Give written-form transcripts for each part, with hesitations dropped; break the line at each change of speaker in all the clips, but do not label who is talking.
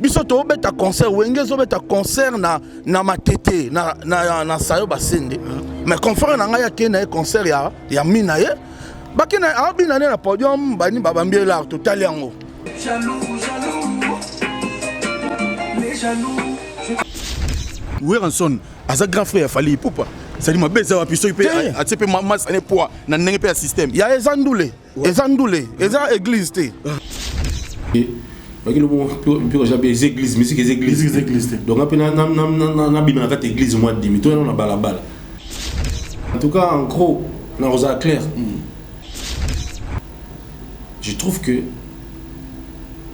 biso to beta concert wenge zo beta concert na matete na sayo basende mais confrère na nga ya ke na concert ya mina ye bakina abina na podium bani babambie la total yango
Weranson aza grand frère Fally Ipupa c'est ma beza wa piso pe atsepe mama sane poa na ndenge pe système
ya ezandule eza église te
parce que le bon puis j'ai des églises musique des églises donc après na bima na église moi dimi toi on a balabala en tout cas en gros na rosa clair je trouve que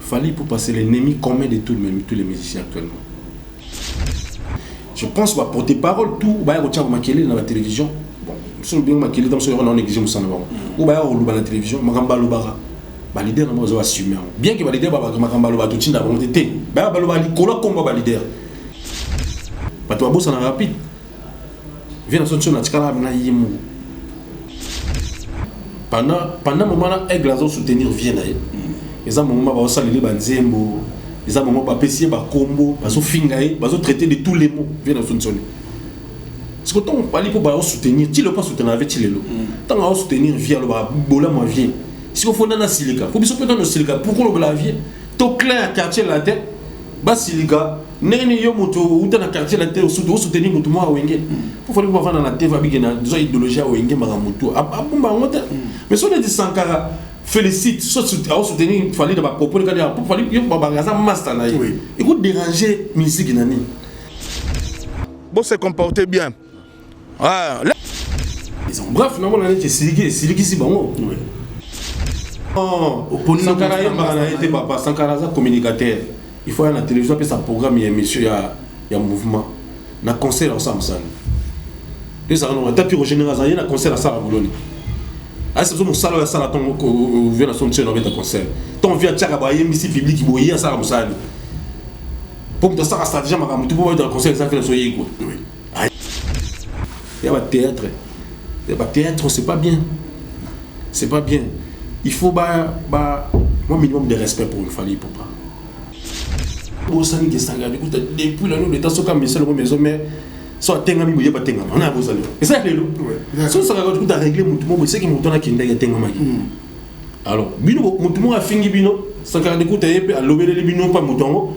Fally pour passer l'ennemi commun de tous les musiciens actuellement. Je pense que pour tes paroles tout va y avoir dans la télévision. Bon, si bien maquillé dans ce on néglige ça avant. Ou va y avoir la télévision, makamba lobara. Ba leader na mozo assumer. Bien que ba leader ba makamba loba tout tinda ba monter. Ba loba likolo komba ba leader. Ba to abosa na rapide. Viens dans son na tikala na yimu. Pendant moment là aigle azo soutenir vient là. Les moments va saluer banzembo. Les moments va pessier ba combo, va so fingaye, va so traiter de tous les mots. Viens dans son sonné. Parce que tant Fally pour ba soutenir, tu le pas soutenir avec tu le lo. Tant va soutenir via le ba bola moi vient. Si vous fondez dans Silika, faut bien peut dans Silika. Pourquoi le la vie? Tout clair quartier la tête. Bas Silika, nene yo moto ou dans le quartier la tête au soutenir moto moi wenge. Pour faire voir dans la tête va bien dans idéologie wenge maramoto. Abumba ngote. Mais si on dit Sankara félicite, soit soutenir Fally de ma propos, pour Fally yo bagaza master na yo. Écoute déranger musique nani.
Bon se comporter bien. Ah,
bref, non on a été Siliki si bon. Sankara était papa, Sankara est communicateur. Il faut aller à la télévision pour sa programme et émission, il y a mouvement. Na concert ensemble ça. Les ça on a tapis au général, il y a un concert à ça à Boulogne. Ah c'est mon salon à ça là ton vient à son chaîne avec un concert. Ton vient tchaka ba émission public qui boyer ça à Moussani. Pour que ça stratégie ma tout pour dans le concert ça fait soyer quoi. Il y a pas théâtre. Il y a pas théâtre, c'est pas bien. C'est pas bien. Il faut moi minimum de respect pour une Fally Ipupa. Bon ça ni que ça depuis la nous le temps so comme ça le maison mais soit tenga mi boye pas tenga on a besoin et ça c'est le so ça va tout régler mutu mo c'est qui mutu na kinda ya tenga maki alors bino mutu mo afingi bino ça ka écoute et à lobele bino pas mutongo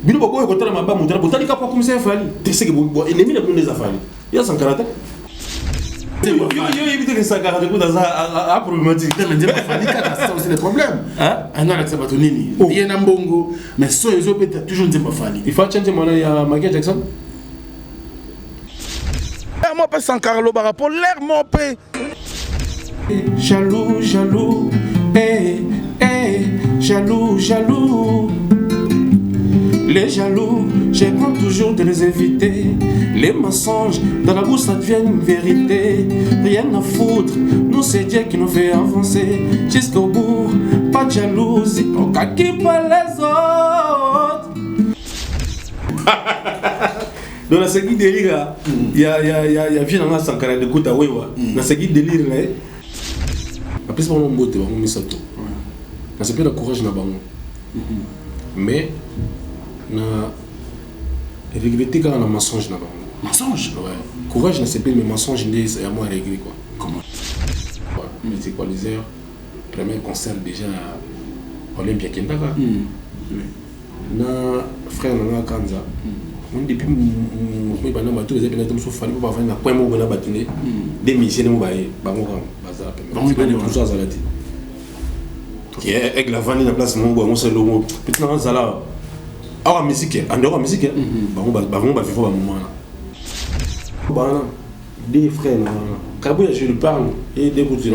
bino ba boye ko tala maba mutu na botali ka pas comme ça Fally c'est que bon ennemi na plus des Fally il y a son caractère yo éviter que ça garde coup dans a problématique
mais dire Fally ça aussi le problème on a accès à tout nini bien na mbongo mais so ils ont peut-être toujours dire Fally
il faut changer mon ya Michael Jackson
moi pas Sankara lo bara pour l'air mon pe
jaloux jaloux les jaloux, j'apprends toujours de les éviter. Les mensonges, dans la bouche ça devient une vérité. Rien à foutre, nous c'est Dieu qui nous fait avancer. Jusqu'au bout, pas de jalousie, on caque pas les autres. Dans la série délire, il y a vie dans la Sankara de Kouta Wewa. Dans la série délire, après c'est pas mon mot, c'est mon misato. C'est pas le courage na bango. Mais na regretter quand on a mensonge là-bas.
Mensonge?
Ouais. Courage ne c'est pas mais mensonge c'est à moi à régler quoi.
Comment?
Ouais. Mais c'est quoi les heures? Premier concert déjà Olympia Kendaka. Na frère na Kanza. On depuis moi bana ba tous les événements comme Fally pour avoir na point mo bana batine des missions mo baé bango kam bazar.
Bango bana
tout ça zalati. Qui est avec la vanille na place mon bon c'est le mot. Petit na zala. Ah musique en dehors musique bango ba vivre ba moment là. Bana des frères na Kabouya je lui parle et des coups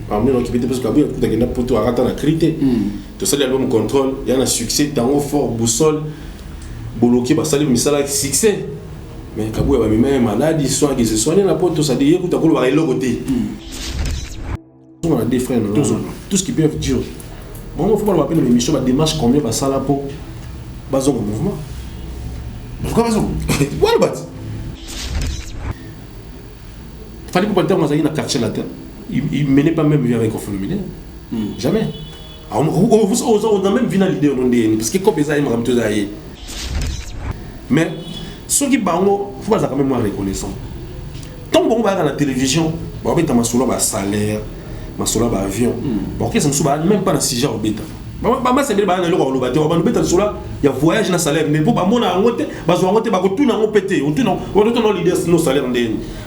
amener dans qui parce que Kabouya tout a pour toi attendre la crité. Tout ça l'album contrôle, il y a un succès tango fort boussole bloqué ba salim misala succès. Mais Kabouya ba même maladie soin qui se soigner la porte tout ça dit écoute à ba le côté. On a des frères tout ce qui peuvent dire. Bon il faut pas le rappeler mais Michel va démarche combien ba ça là pour bazon au mouvement.
Pourquoi bazon?
Voilà bat. Fallait pour pas dire moi ça y a quartier là. Il menait pas même avec un phénomène. Jamais. On a même vu dans l'idée parce que comme ça, il m'a ramené tout ça. Mais ceux qui bango, faut pas quand même moins reconnaissant. Tant qu'on va à la télévision, on va mettre ma solo bas salaire, ma solo bas avion. Bon, qu'est-ce que ça même pas dans 6 jours au bêta. Maman c'est bien dans le rôle bâti, on va nous mettre sur là, il y a voyage dans salaire mais pour pas mon à monter, parce qu'on monter pas tout dans pété, on tourne l'idée nos salaires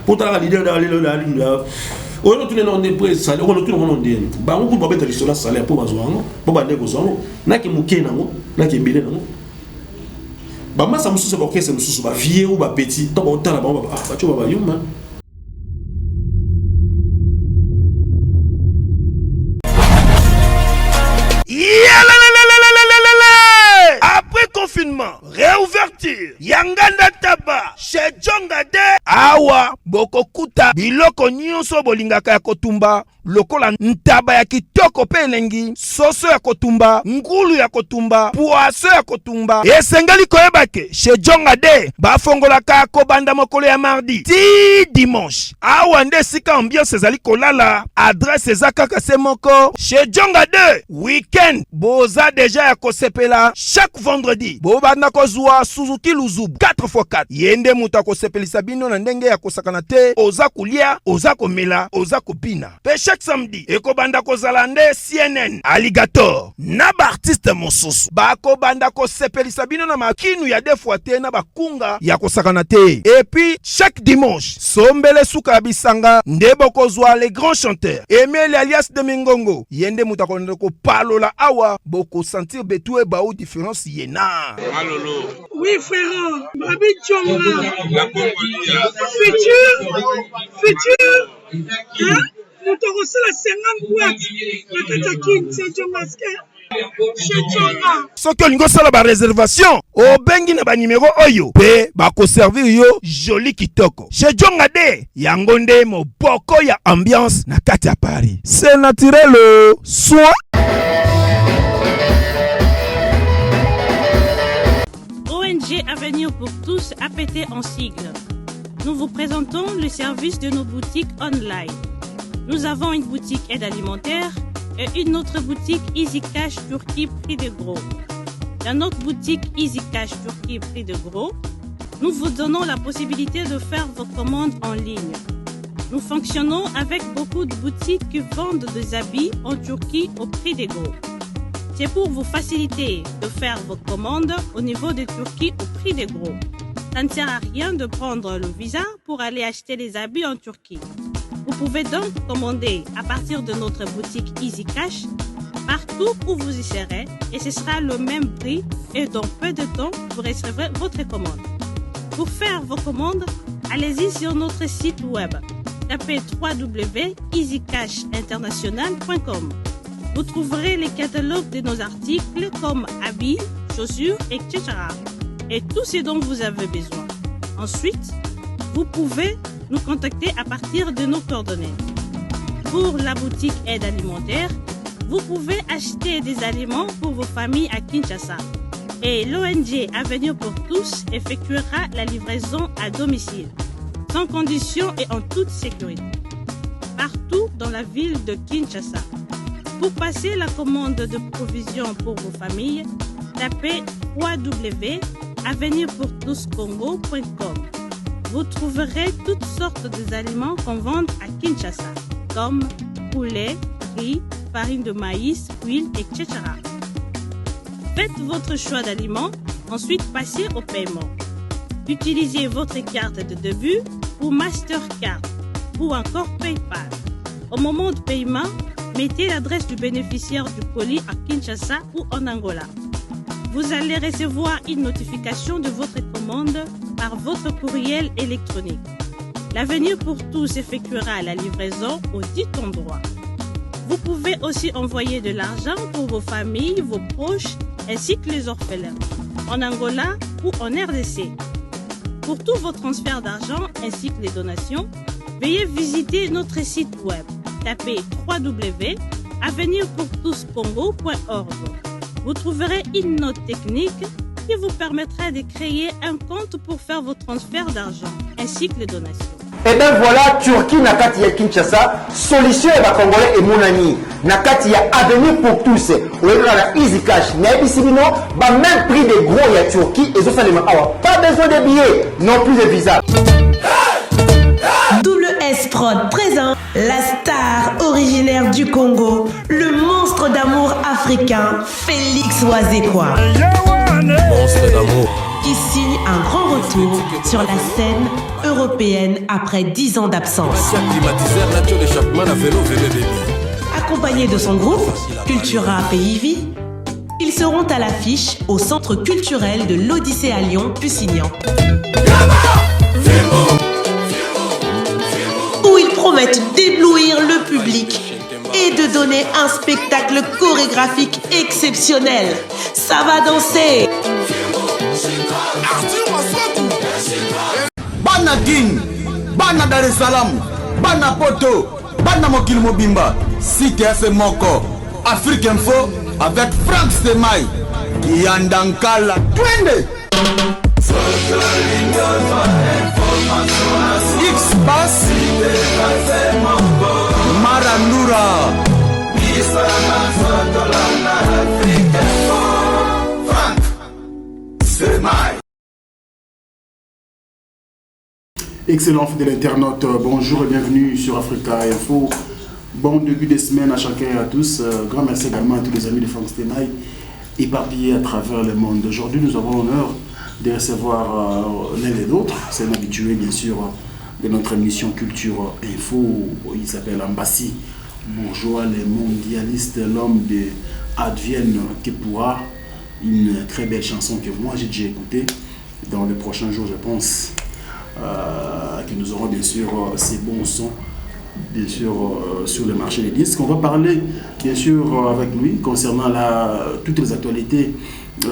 pour ta l'idée d'aller la ligne là. On tourne dans des prix salaire, on tourne dans des. Ba on pour mettre sur la salaire pour bazoango, pour ba négocier. Na ki muke nango, na ki belé nango. Ba ma ça mususu ba okese mususu ba vieux ou ba petit, to ba otala ba ba tu ba yuma.
Après confinement, réouverture, Yanganda Taba, chez Djongade, Awa, Bokokuta, Biloko Nyonso Bolingaka ya Kotumba, lokola ntaba ya kitoko pe elengi, soso ya kotumba, ngulu ya kotumba, poaso ya kotumba. Esengali koyebake, chez Djongade, bafongolaka kobanda mokolo ya mardi, ti dimanche. Awa nde sika ambiance ezali kolala, adresse ezakaka se moko, chez Djongade, weekend, boza deja ya kosepela, chaque vendredi, bobanda kozwa Suzuki Luzubu, 4x4. Yende muta kosepelisa bino na ndenge ya kosakana te, oza kulia, oza komela, oza kopina. Pe chaque samedi, ekobanda kozala nde CNN, Alligator, na ba artiste mosusu. Bako banda kosepelisa bino na makinu ya defwa te na bakunga ya kosakana te. Et puis, chaque dimanche, sombele suka bisanga, nde bokozwa les grands chanteurs. Emile alias de Mingongo, yende muta konde ko palola awa, boko sentir betue baou différence yena.
Malolo.
Oui, frère, Babi Djonga.
La Congolia.
Futur. Hein? Nous te recevons la 50 boîtes. La Katakin, c'est Djongaske. Chez Djonga.
Soki olingo sala ba réservation, obengi na ba numéro oyo. Pe bako servir yo joli kitoko. Chez Djongade, yango nde moboko ya ambiance na kati ya Paris. C'est naturel, soit.
ONG Avenir pour tous, APT en sigle. Nous vous présentons le service de nos boutiques online. Nous avons une boutique aide alimentaire et une autre boutique Easy Cash Turquie prix de gros. Dans notre boutique Easy Cash Turquie prix de gros, nous vous donnons la possibilité de faire vos commandes en ligne. Nous fonctionnons avec beaucoup de boutiques qui vendent des habits en Turquie au prix de gros. C'est pour vous faciliter de faire vos commandes au niveau de Turquie au prix de gros. Ça ne sert à rien de prendre le visa pour aller acheter les habits en Turquie. Vous pouvez donc commander à partir de notre boutique Easy Cash partout où vous y serez et ce sera le même prix et dans peu de temps vous recevrez votre commande. Pour faire vos commandes, allez-y sur notre site web. Tapez www.easycashinternational.com. Vous trouverez les catalogues de nos articles comme habits, chaussures, etc. Et tout ce dont vous avez besoin. Ensuite, vous pouvez nous contacter à partir de nos coordonnées. Pour la boutique aide alimentaire, vous pouvez acheter des aliments pour vos familles à Kinshasa. Et l'ONG Avenir pour tous effectuera la livraison à domicile, sans condition et en toute sécurité, partout dans la ville de Kinshasa. Pour passer la commande de provisions pour vos familles, tapez www.avenirpourtouscongo.com. Vous trouverez toutes sortes d'aliments qu'on vend à Kinshasa, comme poulet, riz, farine de maïs, huile, etc. Faites votre choix d'aliments, ensuite passez au paiement. Utilisez votre carte de début ou Mastercard ou encore PayPal. Au moment de paiement, mettez l'adresse du bénéficiaire du colis à Kinshasa ou en Angola. Vous allez recevoir une notification de votre commande par votre courriel électronique. L'Avenir pour tous effectuera la livraison au dit endroit. Vous pouvez aussi envoyer de l'argent pour vos familles, vos proches, ainsi que les orphelins, en Angola ou en RDC. Pour tous vos transferts d'argent ainsi que les donations, veuillez visiter notre site web. Tapez www.avenirpourtouscongo.org. Vous trouverez une note technique qui vous permettra de créer un compte pour faire vos transferts d'argent ainsi que les donations.
Et bien voilà, Turquie na kati ya Kinshasa, solution et Congolais et Mounani. Na kati ya avenir pour tous. On est dans la Easy Cash. Mais Bisibino, bah même prix des gros il y a Turquie et ça les pas besoin de billets, non plus de visa.
Double S Prod présente la star originaire du Congo, le monstre d'amour africain, Félix Wazekwa.
Monstre d'amour.
Qui signe un grand retour sur la scène européenne après 10 ans d'absence. Accompagné de son groupe, Cultura Pays-Vie, ils seront à l'affiche au Centre culturel de l'Odyssée à Lyon, Pusignan. Où ils promettent d'éblouir le public et de donner un spectacle chorégraphique exceptionnel. Ça va danser.
Bana King, Bana Dar es Salaam, Bana Poto, Bana Mokil Mobimba, Cité Moko, Afrique Info avec Franck Stemai, Yandankala, Twende. X-Bass, Marandura, Franck Stemai.
Excellent fidèle internaute, bonjour et bienvenue sur Africa Info. Bon début de semaine à chacun et à tous. Grand merci également à tous les amis de Franck Stemai éparpillés à travers le monde. Aujourd'hui, nous avons l'honneur de recevoir l'un et l'autre. C'est un habitué, bien sûr, de notre émission Culture Info. Il s'appelle Ambassi Bourgeois, le mondialiste, l'homme de Advienne que pourra. Une très belle chanson que moi j'ai déjà écoutée. Dans les prochains jours, je pense. Que nous aurons bien sûr ces bons sons bien sûr sur le marché des disques. On va parler bien sûr avec lui concernant toutes les actualités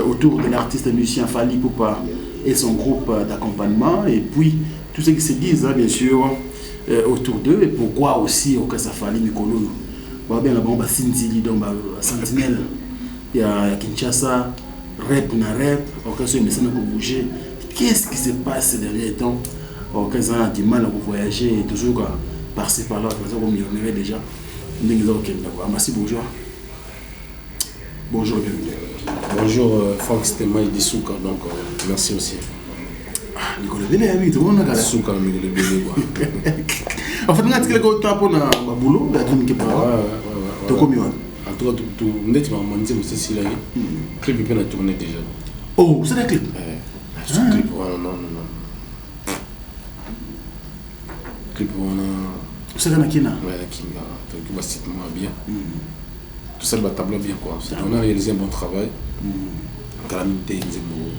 autour de l'artiste musicien Fally Ipupa et son groupe d'accompagnement, et puis tout ce qui se dit bien sûr autour d'eux, et pourquoi aussi au cas Fally Mikolo bien la bombe Sinzili donc Sentinelle il y a Kinshasa rap na rap au cas où il pour bouger. Qu'est-ce qui se passe ces derniers temps? Quand on a du mal à voyager et toujours par-ci par-là, comme il y en avait déjà. Merci, bonjour. Bonjour, bienvenue.
Bonjour, Franck Stemai de Souka, donc merci aussi.
Nicolas Béné, oui, tout le monde a gagné.
Souka, Nicolas Béné, quoi.
En fait, on a dit que le temps pour le boulot, il y a tout le monde. Tu as combien?
En tout cas, tu m'as dit que tu as là. Le clip est tourné déjà.
Oh, c'est un clip?
C'est un clip, non. Clip, on a.
C'est un Kina?
Ouais, Kinga. Donc, il va se tenir bien. Tout ça, le tableau bien, quoi. On a réalisé un bon travail. Calamité, Nzembo.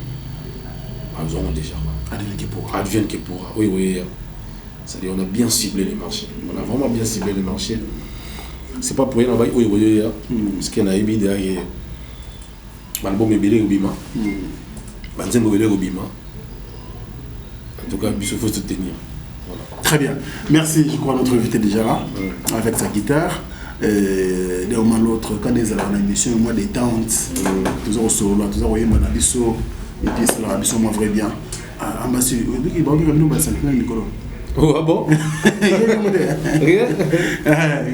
Nous avons déjà. Advienne qui pourra. Oui. C'est-à-dire, on a bien ciblé les marchés. On a vraiment bien ciblé les marchés. C'est pas pour rien, on va oui. Parce qu'il y a un derrière. L'album est belé au Bima. Nzembo belé au Bima. En tout cas, il faut se tenir. Voilà.
Très bien. Merci, je crois, notre invité déjà là, avec sa guitare. D'un moment à l'autre, quand ils allaient à l'émission, moi des tentes, toujours au solo, toujours au Yémanabiso, et puis c'est la mission, moi, vrai bien. Ambassi, il va venir nous, c'est le Nicolas.
Oh, ah bon?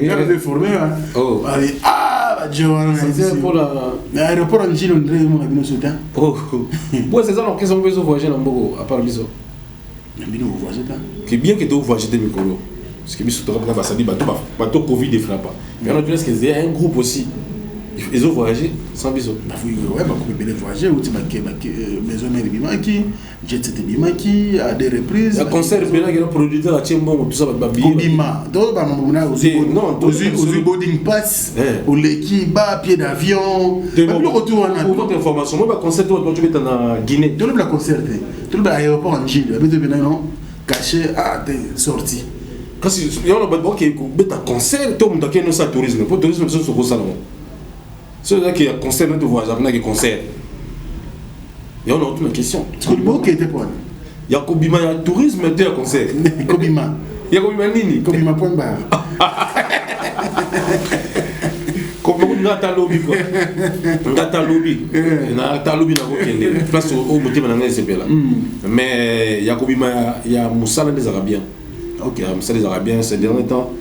Il a été formé. Oh. John,
c'est pour
l'aéroport en Gilles, on a vu nos soutiens.
Oh, bon, c'est ça, alors qu'est-ce qu'on peut voyager dans Bogo, à part Biso? C'est bien que tu voyages des micros. Parce que Biso, tu as dit que Covid ne frappe pas. Mais on a dit qu'il y a un groupe aussi. Ils ont voyagé sans Biso.
Oui, ils ont voyagé. Maison Mère Bimaki, Jet Set Bimaki, à des reprises.
Le concert, il y a un producteur à Tchembo, tout ça,
Bima. Donc, on a aussi boarding pass, au Leki, pied d'avion. Pour
votre information, moi, le concert, tu es en Guinée.
Tu le concert, tu es à l'aéroport en Gilles, caché à tes sorties.
Quand il y a un concert, tu as un tourisme. Pour le tourisme, c'est ce que ça. C'est-à-dire qu'il y a un concert, tu vois, il y a un concert. Il y a une autre question.
C'est le mot qui était pour
il y a Kobima, il y a tourisme, il y a un concert.
Kobima.
Il y a Kobima Nini.
Kobima point barre.
Kobima Talobi, quoi. Talobi. Talobi, il y a place au motif de la là. Mais il y a Kobima, il y a Moussala des Arabiens. Ok. Ça les Arabiens ces derniers temps.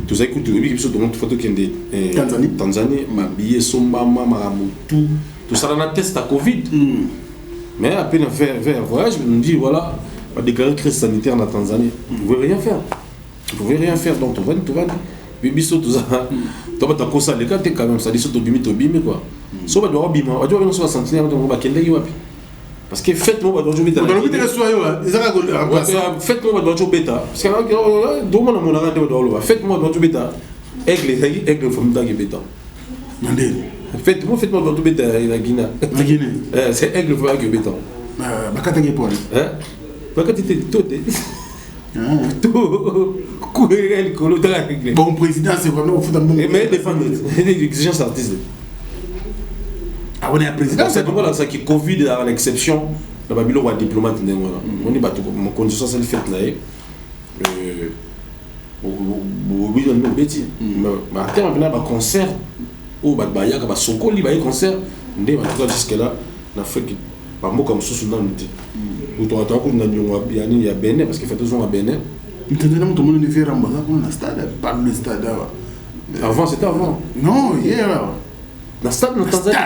Tout ça écoute, oui, tout le monde photo qui est Tanzanie, ma billet, son maman, tout ça dans la test à Covid. Mais à peine faire un voyage, on me dit voilà, on va déclarer crise sanitaire en Tanzanie. Vous ne pouvez rien faire. Vous ne pouvez rien faire, donc tout va. Bibiso, tout ça. Tu vas t'accorder ça, les gars, quand même, ça dit ça, tu bim quoi. So, tu vas bim, tu vas aller sur la centenaire, tu vas aller sur parce que faites-moi, tu vas aller sur faites-moi, tu vas bêta. Parce que faites-moi, tu vas bêta. Aigle, il faut me donner bêta. Faites-moi, tu bêta, la Guinée. C'est aigle, il faut me bêta.
Bakata qui est pour
Bakata, tu es tout.
Bon président, c'est vraiment au foot d'un monde.
Mais défendre les exigences artistes.
Ah, on est un président.
C'est pour ça que Covid a l'exception. La Babylone a diplomate. On est battu comme condition c'est le fait là. Oui, on est bêtis. Mais à terme, on a un concert. Ou il y a un soko, il y a un concert. On est jusque là. On a fait que par mots comme ça, on a dit. Ou tu as il y a Bénin parce qu'il fait 2 ans à Bénin.
Maintenant, tout le monde est fait rembarrer pour le stade. Parle le stade.
Avant, c'était avant.
Non, hier.
Dans le stade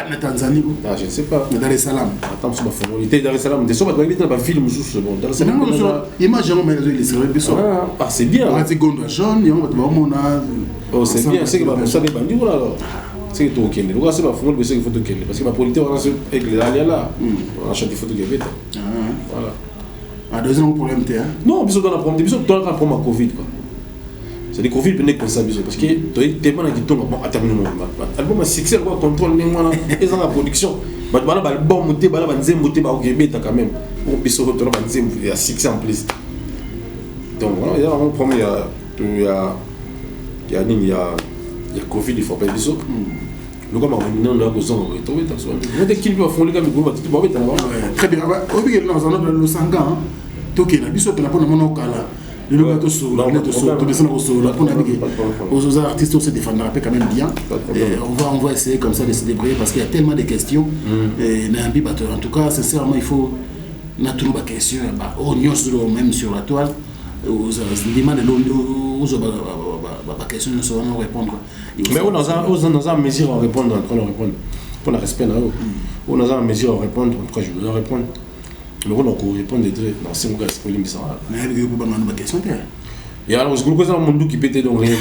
de
Tanzanie.
Ah, je ne sais pas.
Dans les Salam.
Attends, c'est ma famille. Il était dans les Salam. Des fois, il y a un film sous bon. Dans les Salam.
Imagine, ah,
c'est bien.
C'est
oh, c'est bien. C'est que ça des bandits là. C'est que tu es au c'est ma famille, c'est que photo parce que ma politique, on a avec les alliés là. On a chanté photo qui est voilà.
Ah, deuxième problème, t'es.
Non, bisous dans la problème. Bisous dans la problème à Covid. C'est des Covid qui comme ça, parce que tu es tellement qui tombe à terminer mon album à succès, le contrôle, ils ont la production. Mais tu vas l'album, tu vas quand même. Pour bisous, tu vas succès en plus. Donc voilà, il y a un problème, il y a Covid, il faut pas bisous. Le gars m'a dit non, là, besoin de retrouver ta soirée. Il y a des kills qui font les gars, mais vous m'avez dit,
très bien, on a le sangan, tout qui est là, bisous, tu n'as pas de monocala. Le gars, aux artistes, on se défendra quand même bien. On va essayer comme ça de se débrouiller parce qu'il y a tellement de questions. En tout cas, sincèrement, il faut. On a toujours des questions. Même sur la toile. Aux questions, nous saurons répondre.
Mais on a une mesure à répondre. Pour le respect, on a une mesure à répondre. En tout cas, je vais répondre. Mais on a répondre non, c'est mon gars, c'est pas limite.
Mais il y a une question.
Et alors, je crois que c'est un monde qui pète donc rien.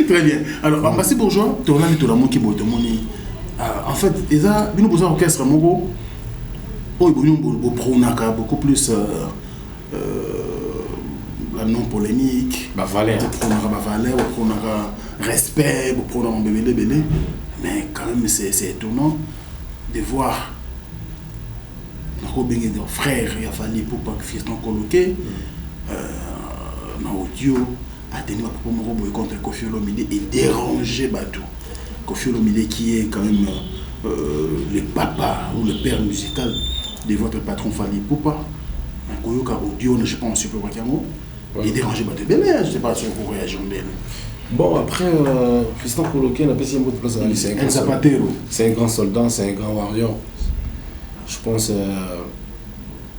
Très bien. Alors, Ambassi Bourgeois, tu as tout le monde qui boit. En fait, ils ont une besoin d'orchestre, beaucoup plus la non-polémique,
valeur,
respect, mais quand même, c'est étonnant de voir. Des frères, il a fallu pour pas que Fiston coloqué dans audio a tenu ma propre contre Kofi Olomide et déranger Batou. Kofi Olomide qui est quand même le papa ou le père musical de votre patron Fali Poupa. Koyoka audio, je pense super Wakiamo. Il dérangeait Batou. Je ne sais pas si vous réagissez.
Bon, après, Fiston coloqué, on a passé un mot de place à la c'est un grand soldat, c'est un grand warrior. Je pense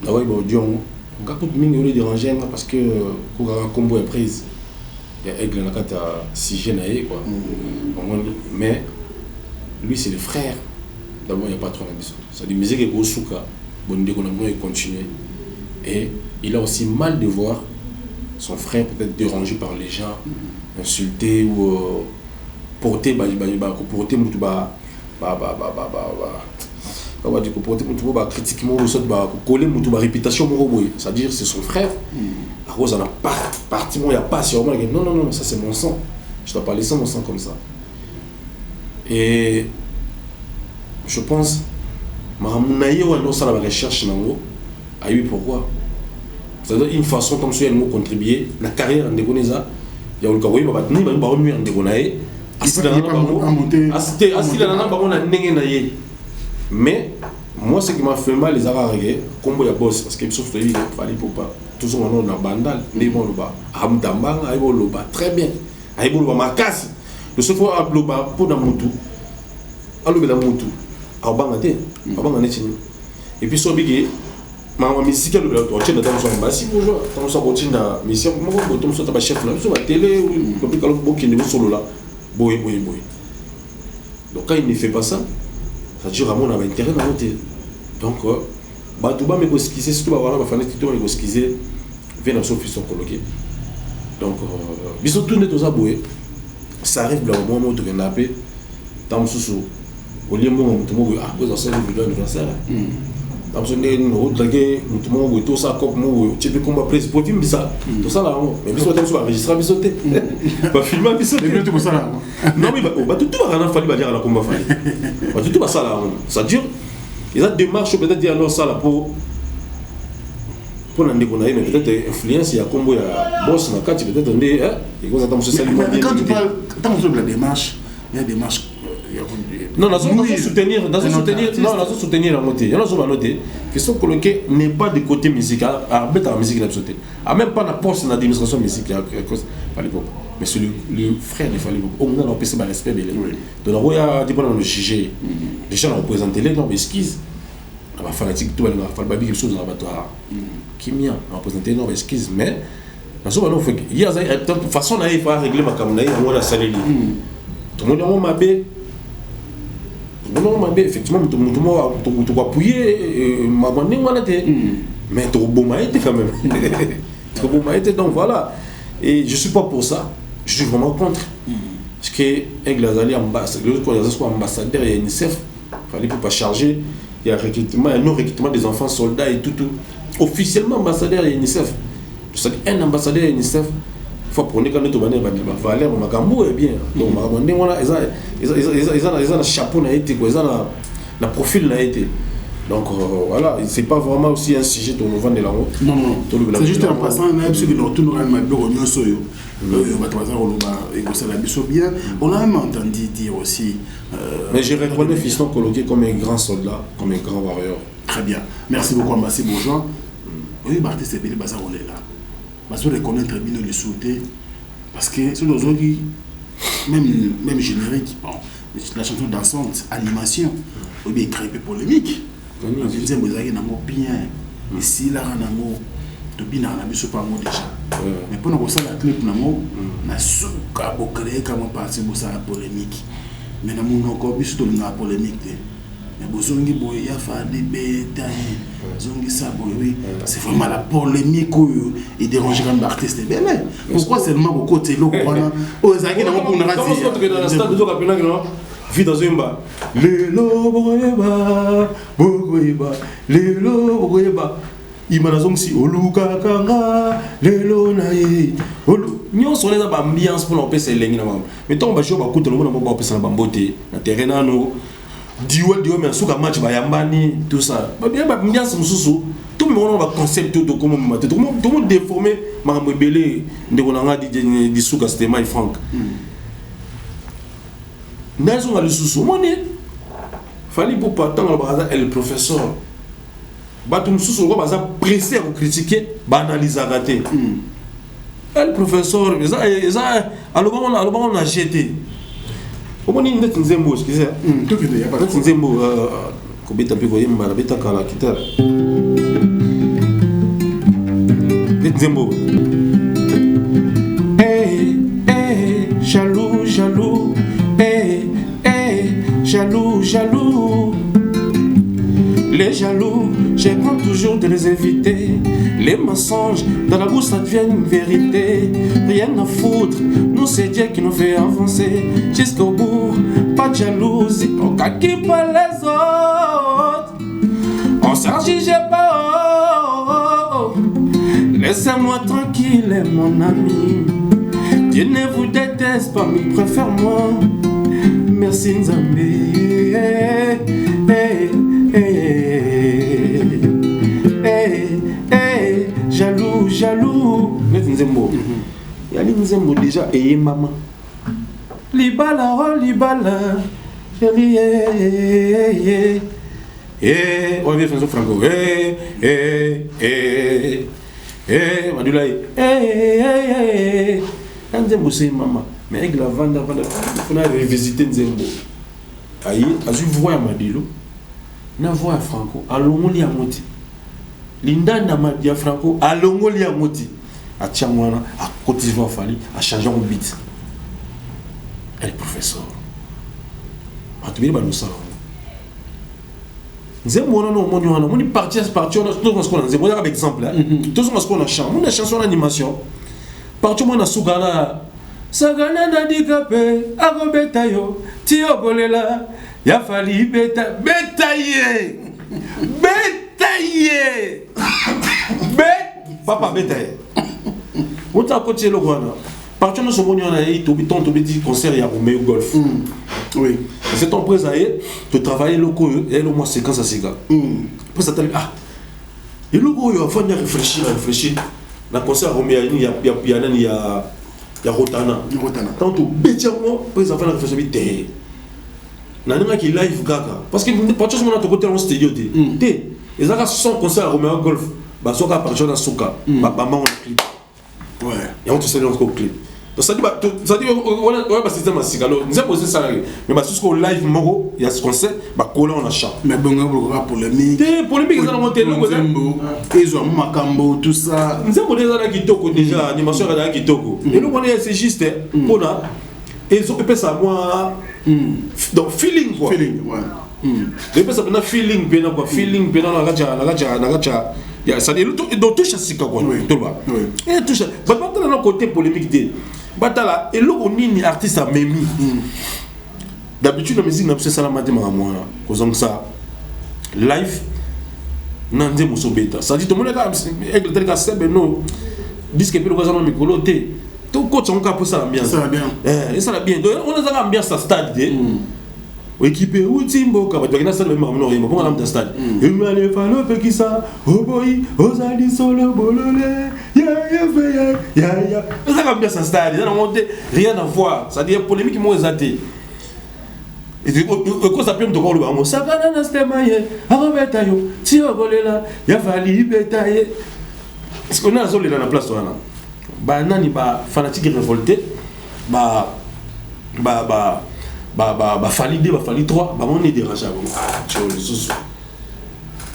ah oui, bon, Dieu, on a tout le monde dérangé parce que quand le combo est prise, il y a Aigle qui a 6 jeunes quoi. Mais lui, c'est le frère. D'abord, il n'y a pas trop d'ambition. C'est des musiques qui sont bon, il continue. Et il a aussi mal de voir son frère peut-être dérangé par les gens, insulté ou porté, on va dire que pour critiquer coller mon réputation, c'est-à-dire c'est son frère. À cause on a parti, il n'y a pas sûrement. Non, ça c'est mon sang. Je ne dois pas laisser mon sang comme ça. Et je pense que la recherche a eu pourquoi. C'est-à-dire une façon comme ça, elle contribuer la carrière de Goneza. Il y a le cas où il va nuire de Gonaï. Mais moi, ce qui m'a fait mal, les arrêts, comme il y a boss, parce que sauf que il fallait pas. Tout ça, on a bandal, les bons loba, Hamdambang, Aïbo loba, très bien. Aïbo loba, ma casse. Le seul fois à loba, pour dans mon tout. À l'oubli dans mon tout. À Bangate, à Banganetini. Et puis, so big, ma musique le tient dans son bassi bonjour dans son routine la mission moi quand on soit pas chef là sur la télé ou comme quand on qui est solo là boy donc quand il ne fait pas ça ça dit vraiment on a intérêt dans l'autre donc bah tout bas mais esquisser surtout bah voilà bah faire tout on esquisser vient dans son fils sont coloqués donc bisous tout net aux aboués ça arrive là au moment où tu viens d'appeler dans sous au lieu mon tout le monde ah vous en savez vous donne ça dans ce n'est nous draguer tout le monde tout ça comme moi tu peux combattre plus pour film ça tout ça là mais bisous tu vas enregistrer bisous pas filmer bisous
mais tout ça là
non mais bah tout va rien fallu dire à la combat fallu bah tout va ça là ça dure ils ont démarche peut-être dire alors ça là pour l'année qu'on a eu mais peut-être influence il y a combo il y a boss na carte peut-être on est et vous attendez ça
quand tu parles tant que la démarche il y a des démarches
non, nous soutenir la montée. Il y a une noté qui sont coloqués n'est pas de côté musical, arbitre la musique d'absoluté. A même pas la poste dans l'administration musicale à l'époque. Mais c'est le frère de Fali Pop. On a empêché le respect de l'époque. Donc il y a des problèmes de juger. Les gens ont représenté les normes esquisses. La fanatique tout le monde a fait quelque chose dans l'abattoir. Qui m'a représenté les normes esquisses, mais il y a de façon il faut régler ma caméra, il y a la salle. Tout le monde m'a bé. Non, mais effectivement, tu vas appuyer, mais tu vas quand même. Donc voilà. Et je ne suis pas pour ça. Je suis vraiment contre. Parce que Aigle Azali, ambassadeur et UNICEF, il fallait pas charger. Il y a un non-recrutement des enfants soldats et tout. Officiellement, ambassadeur et UNICEF. C'est un ambassadeur et UNICEF. Il faut prendre quand on est valeur makambo est bien donc makambo voilà ils ont un chapeau na été quoi ils ont un profil na été donc voilà c'est pas vraiment aussi un sujet dont on vend de la route
non c'est juste en passant on a absolu de retour à ma bureau soyo bien on a même entendu dire aussi
mais je reconnais Fiston coloqué comme un grand soldat comme un grand warrior
très bien merci beaucoup Ambassi Bourgeois oui Barthé c'est bien le bazar on est là parce que reconnaître très bien le sauter parce que c'est nos autres même générique bon la chanson dansante animation ou bien créer polémique on disait vous avez un mot bien ici là un mot de bien on a mis sur pas mot déjà mais pour nous ça la clip na mot na souka pour créer comme partie pour ça la polémique mais na mon encore plus de la polémique mais bozongi boy ya fa des bêta zongi ça boy c'est vraiment la polémique où il dérange quand l'artiste est belle pourquoi seulement au côté lo kwana o ezaki na ko na rati
dans la stade de la non vie dans un bar lelo bogoyeba lelo bogoyeba imana zongi oluka kanga lelo na ye olu nyonso les ambiance pour l'empêcher lengi na mama mais tant ba jour ba kuto na ba pesa na bambote na terrain nano diwa mais suka match ba yambani tout ça ba bien ba ambiance mususu tout le monde va concept tout comme tout le monde déformé makambo belé ndeko na nga di suka c'était my frank nazo nga lususu moni fali pour pas tant ba le professeur ba tout mususu ko ba za pressé à critiquer ba analyser raté le professeur alors on a jeté comment il est nzembo excusez
tout que il y a pas
nzembo ko beta pe ko yemba la beta kala kitara nzembo jaloux jaloux les jaloux j'apprends toujours de les éviter les mensonges dans la bouche ça devient une vérité rien à foutre nous c'est Dieu qui nous fait avancer jusqu'au bout pas de jalousie on calcule pas les autres on s'en juge pas laissez-moi tranquille mon ami Dieu ne vous déteste pas mais préfère moi merci Nzambe jaloux mais nzembo yali nzembo déjà et maman libala on vient faire franco madula nzembo c'est maman mais avec la vanda on a revisité nzembo ayi azu voix madilo na voix franco alongoli amoti Lindanda Madia Franco, à Longoli à Moti, à Tiamwana, à Côte d'Ivoire Fali, à changer mon beat. Elle est professeur. À tout le monde, nous Zemmour non mon yohana, mon parti on a tout ce qu'on a. Zemmour exemple là. Tout ce qu'on a chanté, mon chanson d'animation. Parti moi na Sugala. Sagana ndadikape, agobetayo, tiogolela, ya fali betaye. Papa betaye. Ota côté le gwana. Parti on se mon yohana et to dit concert ya Romeo Golf.
Oui.
C'est ton présaillé, tu travailles le coup et le mois séquence à Siga. Après ça t'a dit, ah, et le coup, il faut réfléchir. Dans le concert, il y a Rotana. Tant que bêtement, après ça fait réfléchir, il y a qui live gaga. Parce que pas tout le monde a côté dans le studio. Et ça, son concert à Romeo Golf, bah, soit à partir de Souka, bah, on a clip. Ouais. Et on te sait dans le clip. Ça dit, on a système à Siga. Nous avons posé ça, mais parce que live moro, il y a ce concert, bah coller on a chat.
Mais bon, on va polémique.
Polémique, ils ont monté le
ils ont Makambo, tout ça.
Nous avons déjà qui toko déjà, animation qui toko. Et nous on est c'est juste pour là. Ils ont fait ça moi. Donc feeling quoi. Feeling, ouais. Depuis ça on feeling bien quoi, feeling bien la gacha. Ça dit donc touche à Siga quoi. Tout va. Et touche. Bah maintenant dans le côté polémique de Batala, et là on est artiste à Memi. D'habitude la musique n'a pas ça la matinée à moi. Comme ça, live, n'andé mosso bêta. Ça dit tout le monde est avec le tel casse, mais non. Disque puis le voisin dans le micro, tout coach on capte ça bien. Ça va bien. Et ça va bien. Donc on a ça ambiance à stade. Équipé ou Timbo, quand tu as ça même à mon bon dans stade. Il m'a les fallo qui ça. Oh boy, osali solo bololé. Ya. Ça va bien ça stade. Ça n'a rien à voir. Ça dit polémique moi exaté. Et quand ça peut me toquer le bas, ça va dans ce thème hier. Avant betayo, si on volait là, il a fallu betailler. Est-ce qu'on a zolé dans la place là? Bah nani ba fanatique révolté. Bah fallait 2, fallait 3, on est dérangé.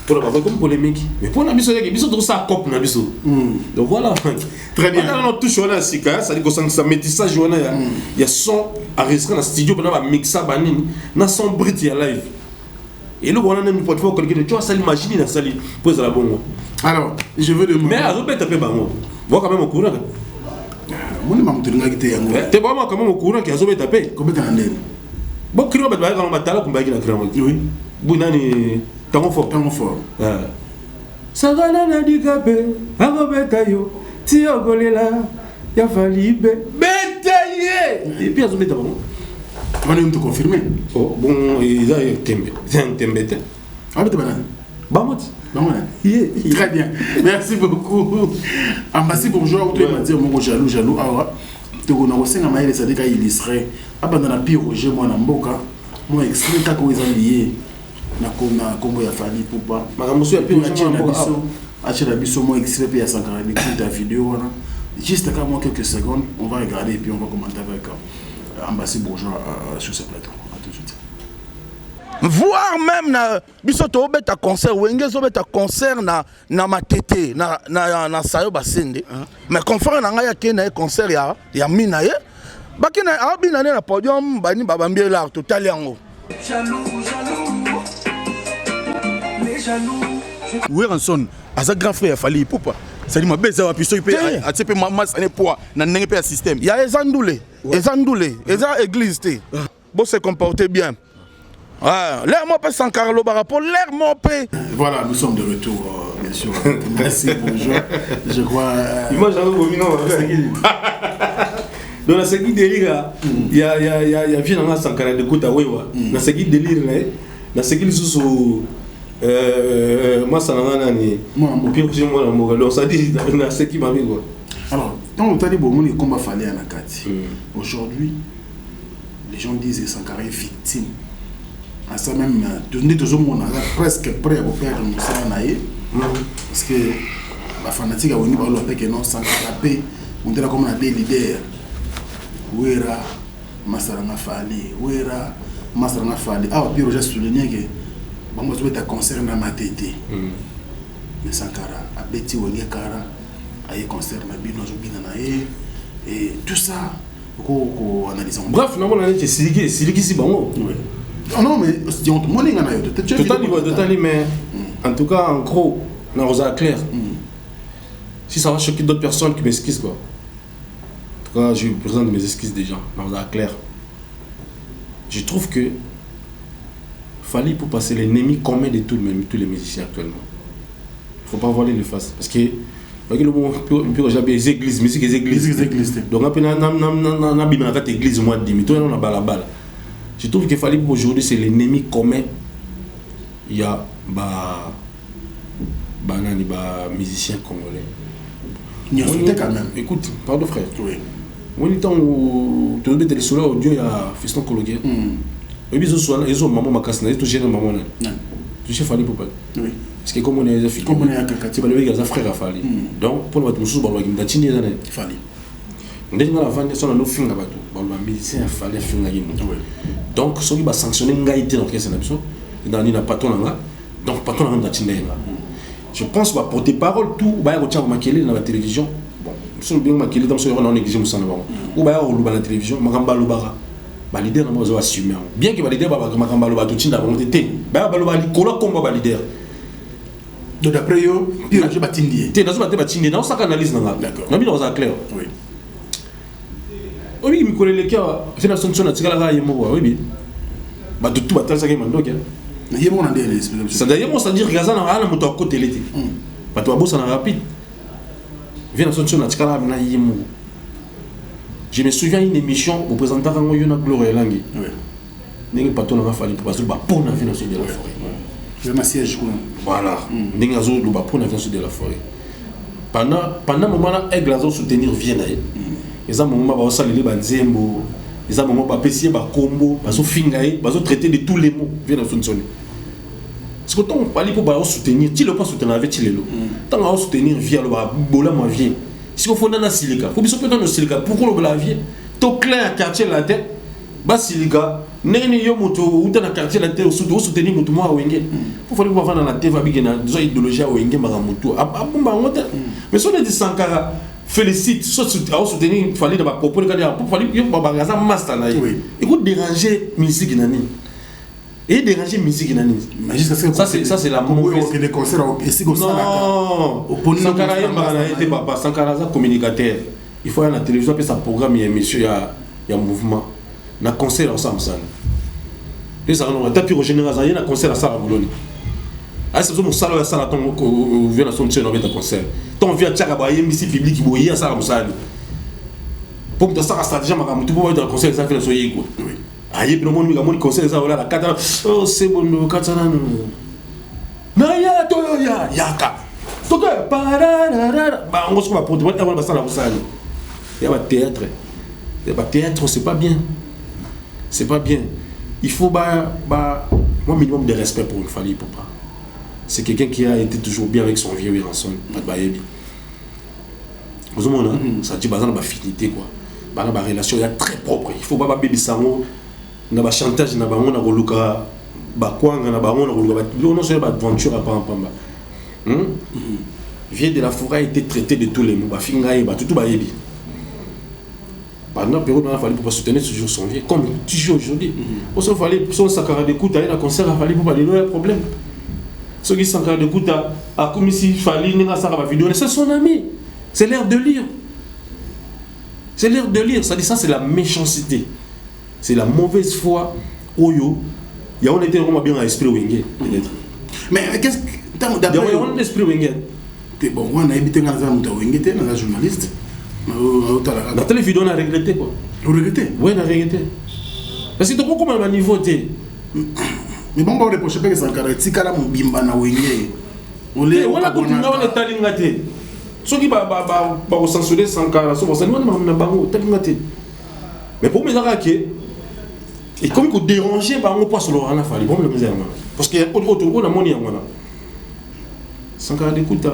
Pour la comme polémique. Mais pour la mission, il y a ça cop na biso. Donc voilà. Très bien. Quand on touche à Sika, ça dit que ça métissage il y a son enregistré dans le studio, on va mixer banine, na son brit ya live. Et là on a même pas de quelqu'un, tu vois ça l'imaginer dans ça pose la bonne.
Alors, je veux demander.
Mais à répéter peu bango. Vois quand même au courant.
Mon maman te nga kité yango.
T'es vraiment quand même au courant qu'il a zobé tapé.
Combien t'en as?
Bon, qui va être dans le matala comme il a créé. Oui. Bounani, tant fort. Ça va la handicapé, à Robetayo, Tiogolela, ya Falibe, Betaye. Et puis à Zobeta.
On va te confirmer.
Oh, bon, il a un tembe. C'est un tembe.
Ah, mais t'es banane.
Bamot.
Très bien. Merci beaucoup. Ambassy bonjour, tu m'as dit mon jaloux. Ah, tu connais aussi un mail, ça dit qu'il illustrait. Abandon la pire Roger, moi, na mboka. Moi, explique ta cause liée. Na Congo ya Fali Poupa.
Maramosu ya pire Roger, moi,
la biso, moi, explique à Sankara, écoute ta vidéo. Juste à moi quelques secondes, on va regarder et puis on va commenter avec Ambassy bonjour sur ce plateau. À tout de suite.
Voir même na bisoto obeta concert wengezo obeta concert na matete na sayo basende mais confrère na nga ya ke na concert ya mina ye bakina abina na podium bani babambie la total yango
Weranson aza grand frère Fali Poupa ça dit ma beza wa piso ipe atsepe mama sane poa na ndenge pe système
ya ezandoule eza église te bo se comporter bien. L'air mon sans Carlo Barapo, l'air mon paix.
Voilà, nous sommes de retour, bien sûr. Merci, bonjour. Je crois.
Moi, j'avais vomi, non. Dans la série délire, il y a vie dans la Sankara de Kota Wewa. Dans la série délire, dans la série sous. Moi, ça n'a rien à moi, alors ça dit dans la série ma vie.
Alors, quand on t'a dit, bon, les combats fallait à Nakati. Aujourd'hui, les gens disent que Sankara est victime. À ça même, tout monde est presque prêt à perdre le Moussaï. Parce que la fanatique a venu par le que non, Sankara paix, on dirait comme on a des leaders. Ouera, Masaranga Fali, Ouera, Masaranga Fali. Ah, puis j'ai souligné que bon, moi, je vais te concerner dans ma tête. mais Sankara abeti wenge kara aye concert na bino zo bina na et tout ça ko analyser.
Bref, non on a été siliki si bango.
Non mais si on monte ngana yo
totally mais en tout cas en gros na rosa clair. Si ça va choquer d'autres personnes qui m'excusent quoi. En tout cas, je présente mes excuses déjà na rosa clair. Je trouve que Fally pour passer l'ennemi commun de tous les musiciens actuellement. Il ne faut pas voiler les faces parce que les églises, musique les églises. Donc on a bien la église moi de demi, on a balabala. Je trouve que Fally aujourd'hui c'est l'ennemi commun. Il y a musiciens congolais.
Quand même.
Écoute, pardon frère. Oui. On est en tu dois être sur là audio il y a Fiston Cologué. Et puis ils ont maman makasna, ils ont géré maman là. Tu sais Fally pour pas. Oui. Parce que comme on est filles, comme on est à Kakati, on est des frères à Fally. Donc pour nous tous on va gagner d'atteindre les années Fally. On est dans la vente sur nos films là-bas. On va musicien à Fally film là. Donc ceux qui va sanctionner ngaïté dans quelle émission dans une patron là. Donc patron là d'atteindre là. Je pense qu'on va porter parole tout, bah on tient au maquiller dans la télévision. Bon, si on bien maquiller dans ce on néglige nous ça non. Ou bah on loue la télévision, makamba lobara. Ba leader na zo assumer. Bien que ba leader ba makamba loba tout tinda ba monter. Ba loba likolo komba ba leader.
Donc d'après eux, puis je batindi.
Tu dans ce batindi, dans ça analyse là. D'accord. Non, bien ça clair. Oui. Oui, mi collègue qui a fait la solution à tigala ga yemo oui. Ba de tout batal ça qui mando kia.
Yemo na ndele.
Ça d'ailleurs on dire gaza na ala moto côté l'été. Ba to bossa na rapide. Vient la solution à tigala na yemo. Je me souviens d'une émission au présentant en Yona Gloria Langi. Oui. N'est pas ton Fally pour passer ba pour na vie dans de la forêt. Voilà. N'engazo le bapon avion de la forêt. Pendant moment là, Eglazo soutenir vient là. Les a moment ba saluer banzembo, les a moment ba pesier ba combo, ba so fingaye, ba so traiter de tous les mots vient dans son sonne. Parce que tant on parle pour ba soutenir, tu le pas soutenir avec Tilelo. Tant on soutenir via le ba bola ma vie. Si on faut dans la silica, faut bien se dans le silica pour le la vie. To clair quartier la tête. Ba silica nene yo moto uta na quartier la tête soutenir moto moi wenge pour faire voir dans la tête va bien dans idéologie wenge mara moto abumba ngote mais so de Sankara félicite soutenir Fally de ba propos de cadre pour Fally yo ba gaza master na écoute déranger musique nani et déranger musique nani ça c'est la mauvaise
les concerts ici comme ça
non Sankara était papa Sankara ça communicateur il faut aller à la télévision puis ça programme et monsieur il y a mouvement na concert ensemble ça les ça on a tapis régénération na concert à Sara Bouloni ah c'est mon salon à Sara ton vient à son tien avec un concert ton vient tchaka ba yemisi public boyer à Sara Moussali pour que ça stratégie ma tout pour dans concert ça fait so yego ah yé mon mi mon concert ça voilà la 4 oh c'est bon le 4 ans na ya to ya yaka to que parara ba on se va pour avoir ça la Moussali il y a théâtre c'est pas bien. C'est pas bien. Il faut moi minimum de respect pour une Fally Ipupa. C'est quelqu'un qui a été toujours bien avec son vieux Ranson, pas de bayebi. Vous avez ça dit bazan ba finité quoi. Ba na relation ya très propre. Il faut pas baby sango na ba chantage na ba on na koluka ba kwanga na ba on na koluka ba non c'est ba aventure à pamba. Vieux de la forêt a été traité de tous les mots ba fingaye ba tout bayebi. Pendant la période, il a fallu pour soutenir toujours son vieux, comme toujours aujourd'hui. Il fallait son Sankara de Kouta, il a un concert, il fallait pour parler, il y a un problème. Ceux qui Sankara de Kouta, a comme s'il fallait, il a sa vidéo, c'est son ami. C'est l'air de lire. C'est l'air de lire. Ça dit ça, c'est la méchanceté. C'est la mauvaise foi. Oyo. Il y a un été vraiment bien à l'esprit Wenge, peut-être.
Mais qu'est-ce que.
Il y a un esprit Wenge.
Bon, on a habité dans un Wenge, dans un journaliste.
Dans la télévision, on a regretté quoi.
Vous regrettez?
Oui, on a regretté. Parce que tu comprends comment le niveau était.
Mais bon, on reproche pas que Sankara est Tikara Mbimba na Wenge.
On a continué à être talingate. Ceux qui vont censurer Sankara, sont talingate. Mais pour me dire et comme il déranger, on passe sur le Rana Fally. Parce qu'il y a autre monde. Sankara d'écoute.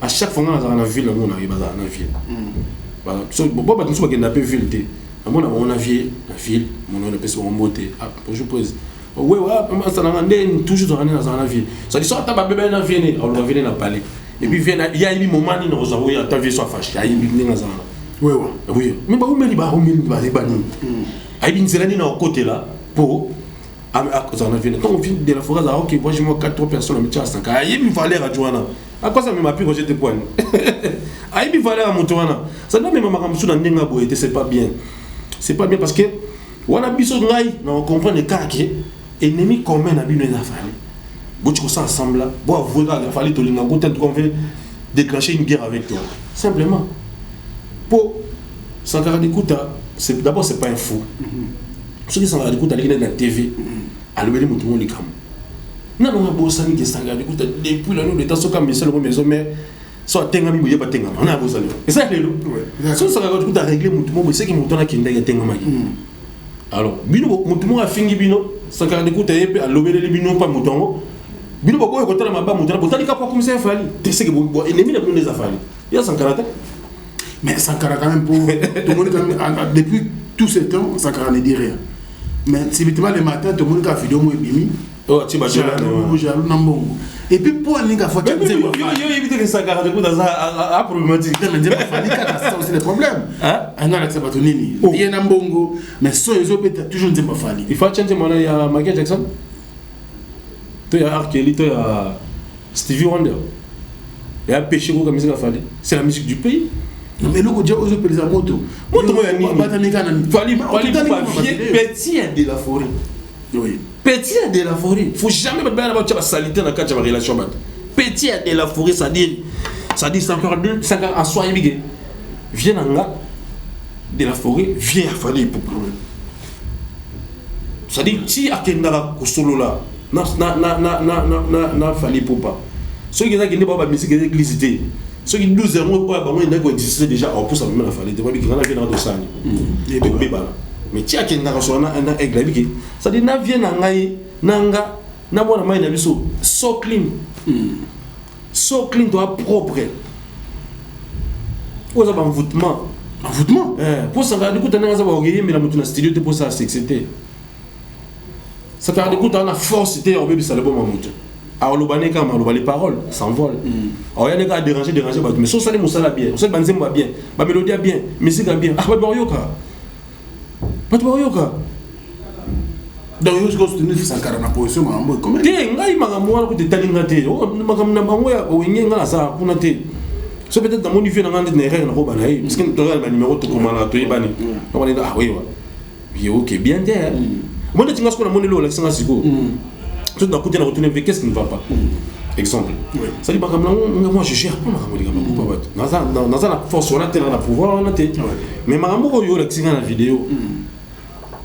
À chaque fois qu'on a dans la ville, on arrive dans la ville. Voilà. Pourquoi pas que n'a pas ville? On a vu la ville, on a pu se remonter. Ah, bonjour, ouais ça n'a toujours dans la vie ça dit soit ta bébé na vienne on va venir na parler et puis vient il y a un moment ni nous avons ta vie soit fâché il y a une na zana oui mais ba umeli ba bani ai bin zelani na côté là pour ça on vient quand on vient de la forêt là OK moi j'ai moi 4 personnes à me tirer 5 ai mi valeur à joana à quoi ça me m'a pu rejeter point ai mi valeur à motoana ça n'a même ma musu na ndenga boyete c'est pas bien parce que wana biso ngai na comprendre le cas qui ennemi commun na bino na fali bo tu ça ensemble là bo avouer la fali to linga gote qu'on veut déclencher une guerre avec toi simplement pour Sankara Dikuta c'est d'abord c'est pas un fou ceux qui Sankara Dikuta li na TV alobeli mutu mo likam na no bo sani ke Sankara Dikuta depuis la nous de tasoka message le maison mais soit tenga mi boye ba tenga on a bo sani et ça lelo so Sankara Dikuta régler mutu mo c'est que mutu na kinda ya tenga maki alors bino mutu mo afingi bino Sankara Dikuta yepe alobeli bino pa mutongo bino ba boye kotala maba mutu na botali ka pa comme ça fali tu sais que bo ennemi na bino des afali ya Sankara
mais Sankara quand même pour tout le monde depuis tout ce temps Sankara ne dit rien mais subitement le matin tout le monde a vidéo mo ebimi
oh tu vas
jalou nambongo et puis pour aller ka fois
yo éviter que Sankara Dikuta ça a problématique
mais dire fali ça aussi le problème on a accès à tonini il y a nambongo mais so ils ont toujours dit pas fali
il faut changer mon il y a Michael Jackson toi il y a R. Kelly toi il y a Stevie Wonder il y a péché comme musique fali c'est la musique du pays
mais le côté aux autres les moto
fali petit de la forêt
oui
petit de la forêt faut jamais mettre la voiture à salité dans quatre relation petit de la forêt ça dit 52 à soi émigré vient en là de la forêt vient à fali pour ça dit si à kendara ko solo là na fali pour pas ceux qui ont pas musique église ceux qui 12 ans quoi bah moi il existait déjà en plus ça me la fallait de voir que on a vient dans ça et bébala mais tia qui n'a reçu un aigle biki ça dit na vient ngai nanga na bona mai na biso so clean doit propre aux envoûtement pour ça du coup tu as va regarder mais la moto na studio te pour ça c'était ça fait du coup tu as la force c'était au bébé ça le bon moment. Alors le bané quand on les paroles s'envolent. Alors il y a des gars déranger mais ça les musala bien, ça banzem va bien, ba mélodie bien, musique bien. Ah ba borioka. Pas de borioka.
Donc yo ko soutenir Sankara na position mambo comment?
Te ngai magamwa ko te talinga te. O magamna bango ya o nyenga na sa kuna te. So peut-être dans mon niveau na ngande na erreur na ko bana parce que tu regardes le numéro to comment la to ibani. On est ah oui wa. Bien OK bien there. Moi de tinga ko na monelo la singa siko. Tout d'un coup, tu as retourné avec qu'est-ce qui ne va pas. Exemple. Ça dit, moi je gère pas dans la force, on a tel pouvoir, on a tel. Mais ma maman, il y a la vidéo.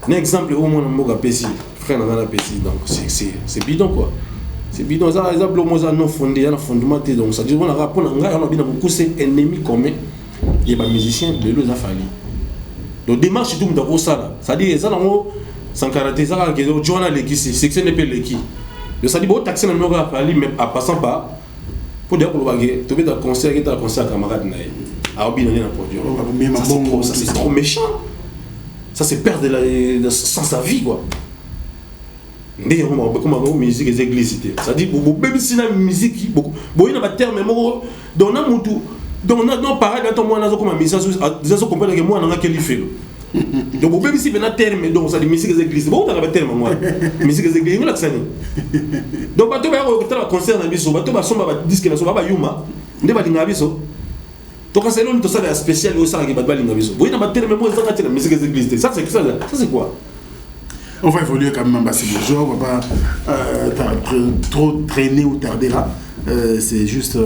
Un exemple, au moins, on a PC. Frère, on a PC. Donc, c'est bidon quoi. C'est bidon. Ça, les exemples, on a non fondé, on a fondamenté. Donc, ça dit, on a rapport, on a bien beaucoup, c'est ennemi commun. Il y a des musiciens, de l'eau, ça fallu. Donc, démarche, tout le monde a ça. Ça dit, ça, Sankara Tezara qui est Joana Lekisi, section de Peleki. Le sadi bo taxi na numéro à Paris mais en passant par pour dire pour le baguer, tu veux dans concert qui est un concert camarade naï. Ah bien on est dans produit. Ça c'est trop méchant. Ça c'est perdre sans sa vie quoi. Ndé on va comme musique et église. Ça dit bébé si la musique beaucoup. Bon il y a des termes mo dans na mutu. Donc non pareil dans ton moi na zo comme musique ça zo comprendre que moi na quel fait. Donc bébé si bena terme donc ça dit musique des églises bon dans le terme moi musique des églises ngala tsani donc bato ba ko tala concert na biso bato ba somba ba disque na so ba yuma nde ba linga biso to ka selon to ça spécial au ça que bato ba linga biso bon na terme moi ça na musique des églises ça c'est quoi
on va évoluer quand même Mbassi Bourgeois on va pas trop traîner ou tarder là c'est juste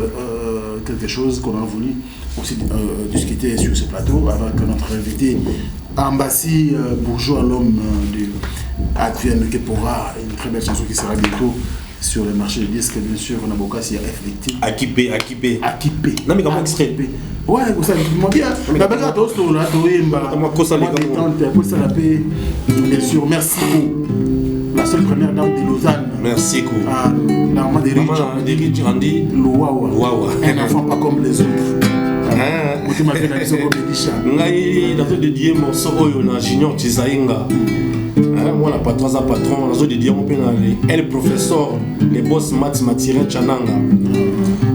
quelque chose qu'on a voulu aussi discuter sur ce plateau avec notre invité Mbassi Bourgeois, l'homme de Advienne Kepora, une très belle chanson qui sera bientôt sur le marché du disque, bien sûr. On a beaucoup aussi à FDT.
Akipé.
Non, mais comment extrait? Ouais, ça va bien. La bagarre de Oslo, là, pour ça la paix. Bien sûr, merci beaucoup. La seule première dame de Lausanne.
Merci beaucoup.
La maman de Rich Randy. Louawa. Un enfant pas comme les autres.
Ngai nazo dédié morceau oyo na Junior Tizainga Moi, la patron, ça patron, la zone de Diamant, elle professeur, les boss maths, Matirin, Chananga.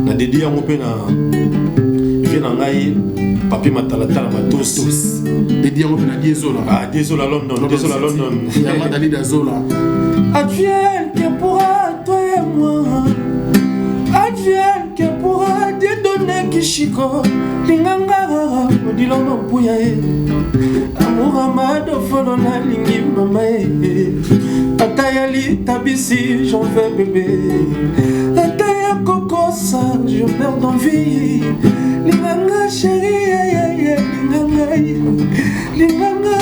La de Diamant, il vient en aïe, papier matalata, la matos.
De Diamant, il a Diesola.
Ah, Diesola London, Diesola London.
Il y a Madali d'Azola.
Advienne qui pourra, toi et moi. Advienne qui pourra te donner Kishiko. Linganga, Odiloma Pouyae. Amour amado, folona, lingi mamae. Atayali, tabisi, j'en veux bébé. Ataya kokosa, je perds d'envie. Linganga chérie, linganga, linganga,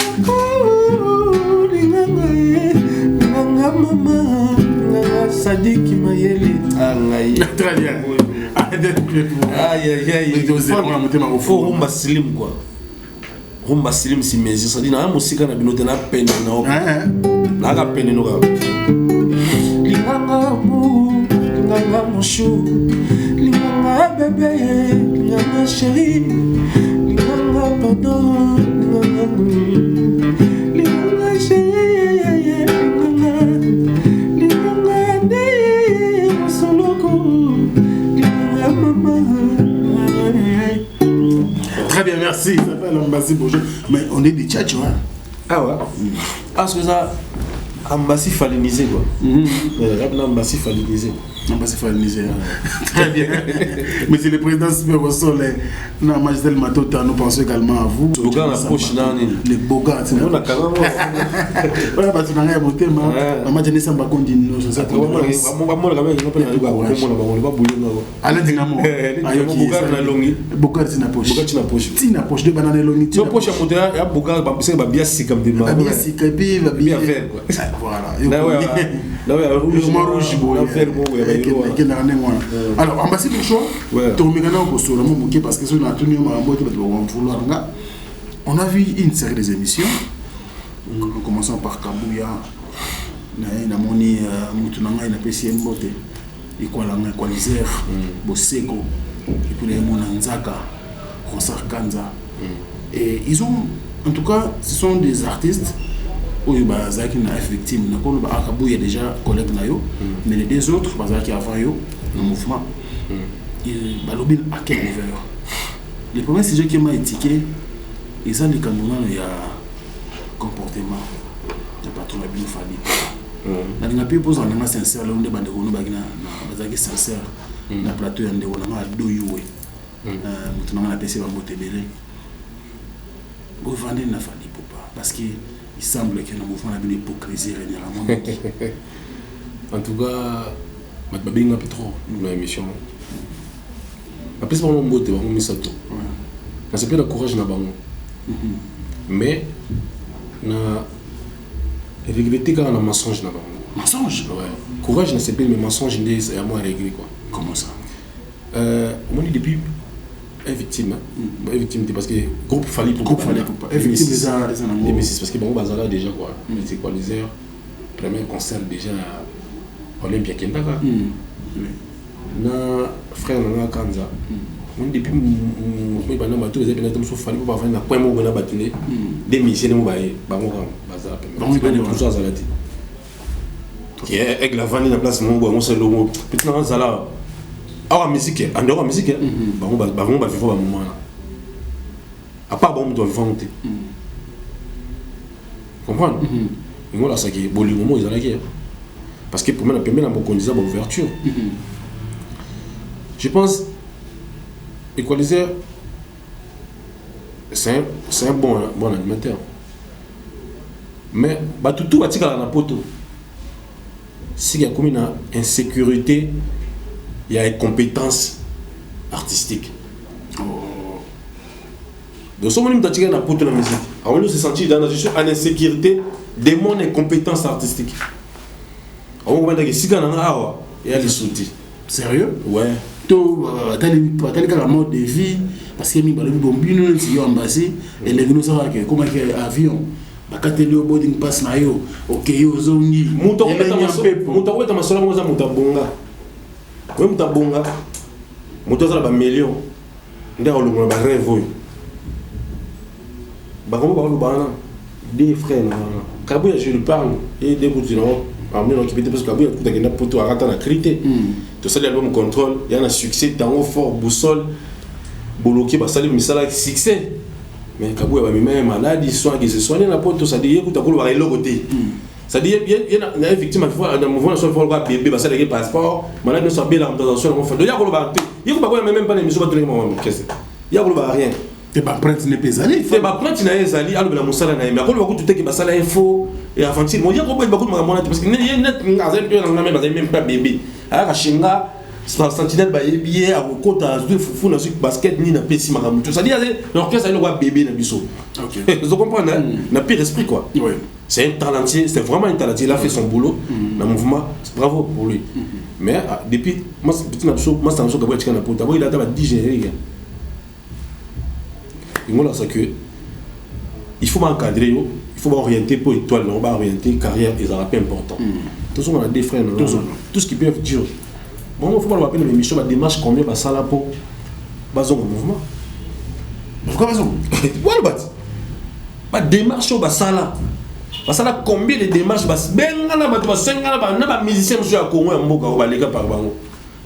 linganga, linganga mama, linganga sadiki mayeli.
Très bien.
Aïe, aïe, faut rumba slim quoi. Rumba slim si mezi, ça dit na musika na binote na peine na ka peine no ka. Linganga mu, linganga mouchou, linganga bébé, linganga chérie, linganga pardon, linganga chérie, linganga de soloko, linganga maman.
Très bien, merci. Ça s'appelle Ambassi Bonjour. Mais on est des tchatchos, hein.
Ah ouais. Ah, c'est ça. Ambassi falinisé quoi. Ambassi falinisé.
Ambassi falinisé. Très bien. Monsieur le Président Super Sol, non, Magistel Matota, nous pensons également à vous.
Boga la poche
les Boga.
On a quand même.
Voilà, parce qu'on a un moteur, mais ma jeunesse en bas continue. Je sais pas.
Moi, la caméra, je ne peux pas bouger.
Allez, dis-moi. Boga, c'est na poche.
Boga, c'est na poche.
C'est na poche de banane longue.
Tu poche à moteur, il y a Boga, c'est bien si comme des mains.
Bien si, et puis bien faire quoi. Voilà. Là, rouge, alors, Ambassi parce que on a vu une série des émissions. En commençant par Kabouya, Namoni, Moutunanga, PCM Bote, Equalizer, Boseko, et puis les Monanzaka, Ronsar Kanza. Et ils ont, en tout cas, ce sont des artistes. Oui, Bazaki n'a victime. Il y a déjà collègue Nayo, mais les deux autres, Bazaki avant yo, le mouvement, Balobin à quel niveau? Les premiers sujets qui m'ont étiqué, ils ont des canons, il y a comportement, il n'y a pas trop de bien fallu. Il y a plus de choses sincères, là, on est Bazaki sincère, la plateau, on est deux jouets. Maintenant, on a PC, on va télé. Vous vendez n'a fallu pas, parce que il semble que le mouvement a une hypocrisie généralement.
En tout cas, je vais bien trop dans l'émission. Après, c'est pas mon beauté, c'est pas c'est pas le courage. Mais, la régularité quand on a un mensonge.
Mensonge?
Ouais. Courage, c'est pas le mensonge, c'est à moi à régler.
Comment ça?
On dit depuis. Victime, victime parce que groupe fallait pour pas
victime
parce que bon bazala déjà quoi c'est quoi les heures premier concert déjà Olympia Kendaka na frère na Kanza on depuis moi pendant bateau les événements sont fallait pour pas faire na point mo na batine des missions mo baé bango bazala tout ça zalati qui est avec la vanille na place mon bon c'est le mot petit na zala. Ah, musique, en dehors de la musique, on va vivre un moment là. À part, on doit vivre. Comprendre? Et moi, là, ça qui est bon, le moment, ils ont la guerre. Parce que pour moi, la première, on conduisait à l'ouverture. Je pense, Equalizer, c'est un bon animateur. Mais, tout va tirer à la poto. S'il y a comme une insécurité, il y a une compétence artistique. Donc, si on a tiré la pote de la musique, on se sentit dans une insécurité de mon incompétence artistique. On va dire que si on a il y a des soutiens.
Sérieux?
Ouais.
Tout tel que la mode de vie, parce qu'il y a des bombines qui sont embassées, et les gens savent comment un avion. Bakateli au boarding pass na yo, ok yo zongi.
Muta weta masola mo za mutabonga. Oui, mutabonga. Muta za ba million. Ndeko lo ba rêve. Ba ko ba lo ba na. Des frères na. Kabouya, je lui parle, et dès que tu l'as emmené dans parce que Kabouya, tu as gagné pour toi, à la critique. Tout ça, l'album contrôle, il y a un succès, tango fort, boussole, bloqué, bah ça, mais ça, là, succès. Mais Kabouya, même malade, il soigne, il se soigne, la pote, ça dit, écoute, tu as le côté. Ça dit, il y a effectivement, dans mon voix, il faut le bébé, bah ça, il y a un passeport, malade, il y a bien l'orientation, il y a même pas d'émission, il y a rien.
Tu n'es pas prêt, tu n'es pas allé.
Tu n'es pas prêt, tu n'es pas allé. Alors, tu n'es pas allé. Tu n'es pas allé. Info et aventure. Moi, il y a beaucoup de parce que il y a même pas bébé. Alors, Chinga, sentinelle, billet, à côte, à deux fous, dans basket, ni na pessi maramou. Ça dit, l'orchestre, il y a bébé, na biso. Vous comprenez, n'a pire esprit, quoi. C'est un talentier, c'est vraiment un talentier. Il a fait son boulot dans le mouvement. Bravo pour lui. Mais depuis, moi, c'est un peu il a d'abord 10 génériques. Il faut m'encadrer, il faut m'orienter pour étoile, on va orienter carrière et ça va pas important. Tout ce qu'on a des frères, tout ce qu'ils peuvent dire. Bon, il faut pas appeler l'émission, la démarche combien ça là pour bazon au mouvement.
Pourquoi bazon?
Voilà, la démarche au basala. Basala combien de démarches bas benga na bato basenga na ba musicien monsieur à Congo mboka au balega par bango.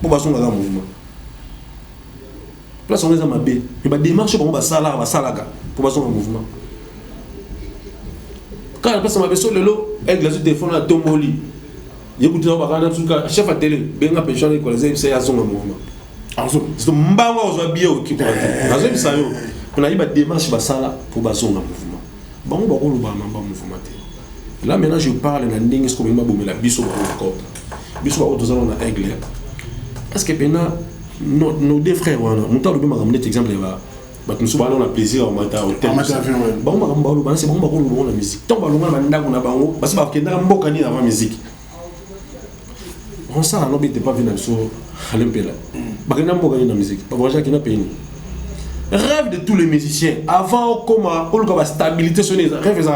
Pour bazon dans mouvement. Place on les a mabé. Mais bah démarche bon basala pour bazon en mouvement. Quand la place mabé sur le lot, avec les téléphone à Tomboli. Écoutez dans bakana tuka chef à télé, benga pécheur les collègues c'est à son mouvement. Alors c'est mbawa ozo bio qui pour bazon ça yo. On a eu ba démarche basala pour bazon en mouvement. Bon ba ko luba mamba mouvement. Là maintenant je parle dans ndenge ce que mba bomela biso ba ko. Biso ba ozo na aigle. Est-ce que maintenant nos deux frères, on a un exemple. Nous avons un plaisir au matin. C'est bon, la musique. Tant que nous avons parce que nous avons la musique. On sait que nous n'avons pas vu à l'Impéla. Nous avons gagné la musique. Rêve de tous les musiciens. Avant, comme la stabilité sur les rêves,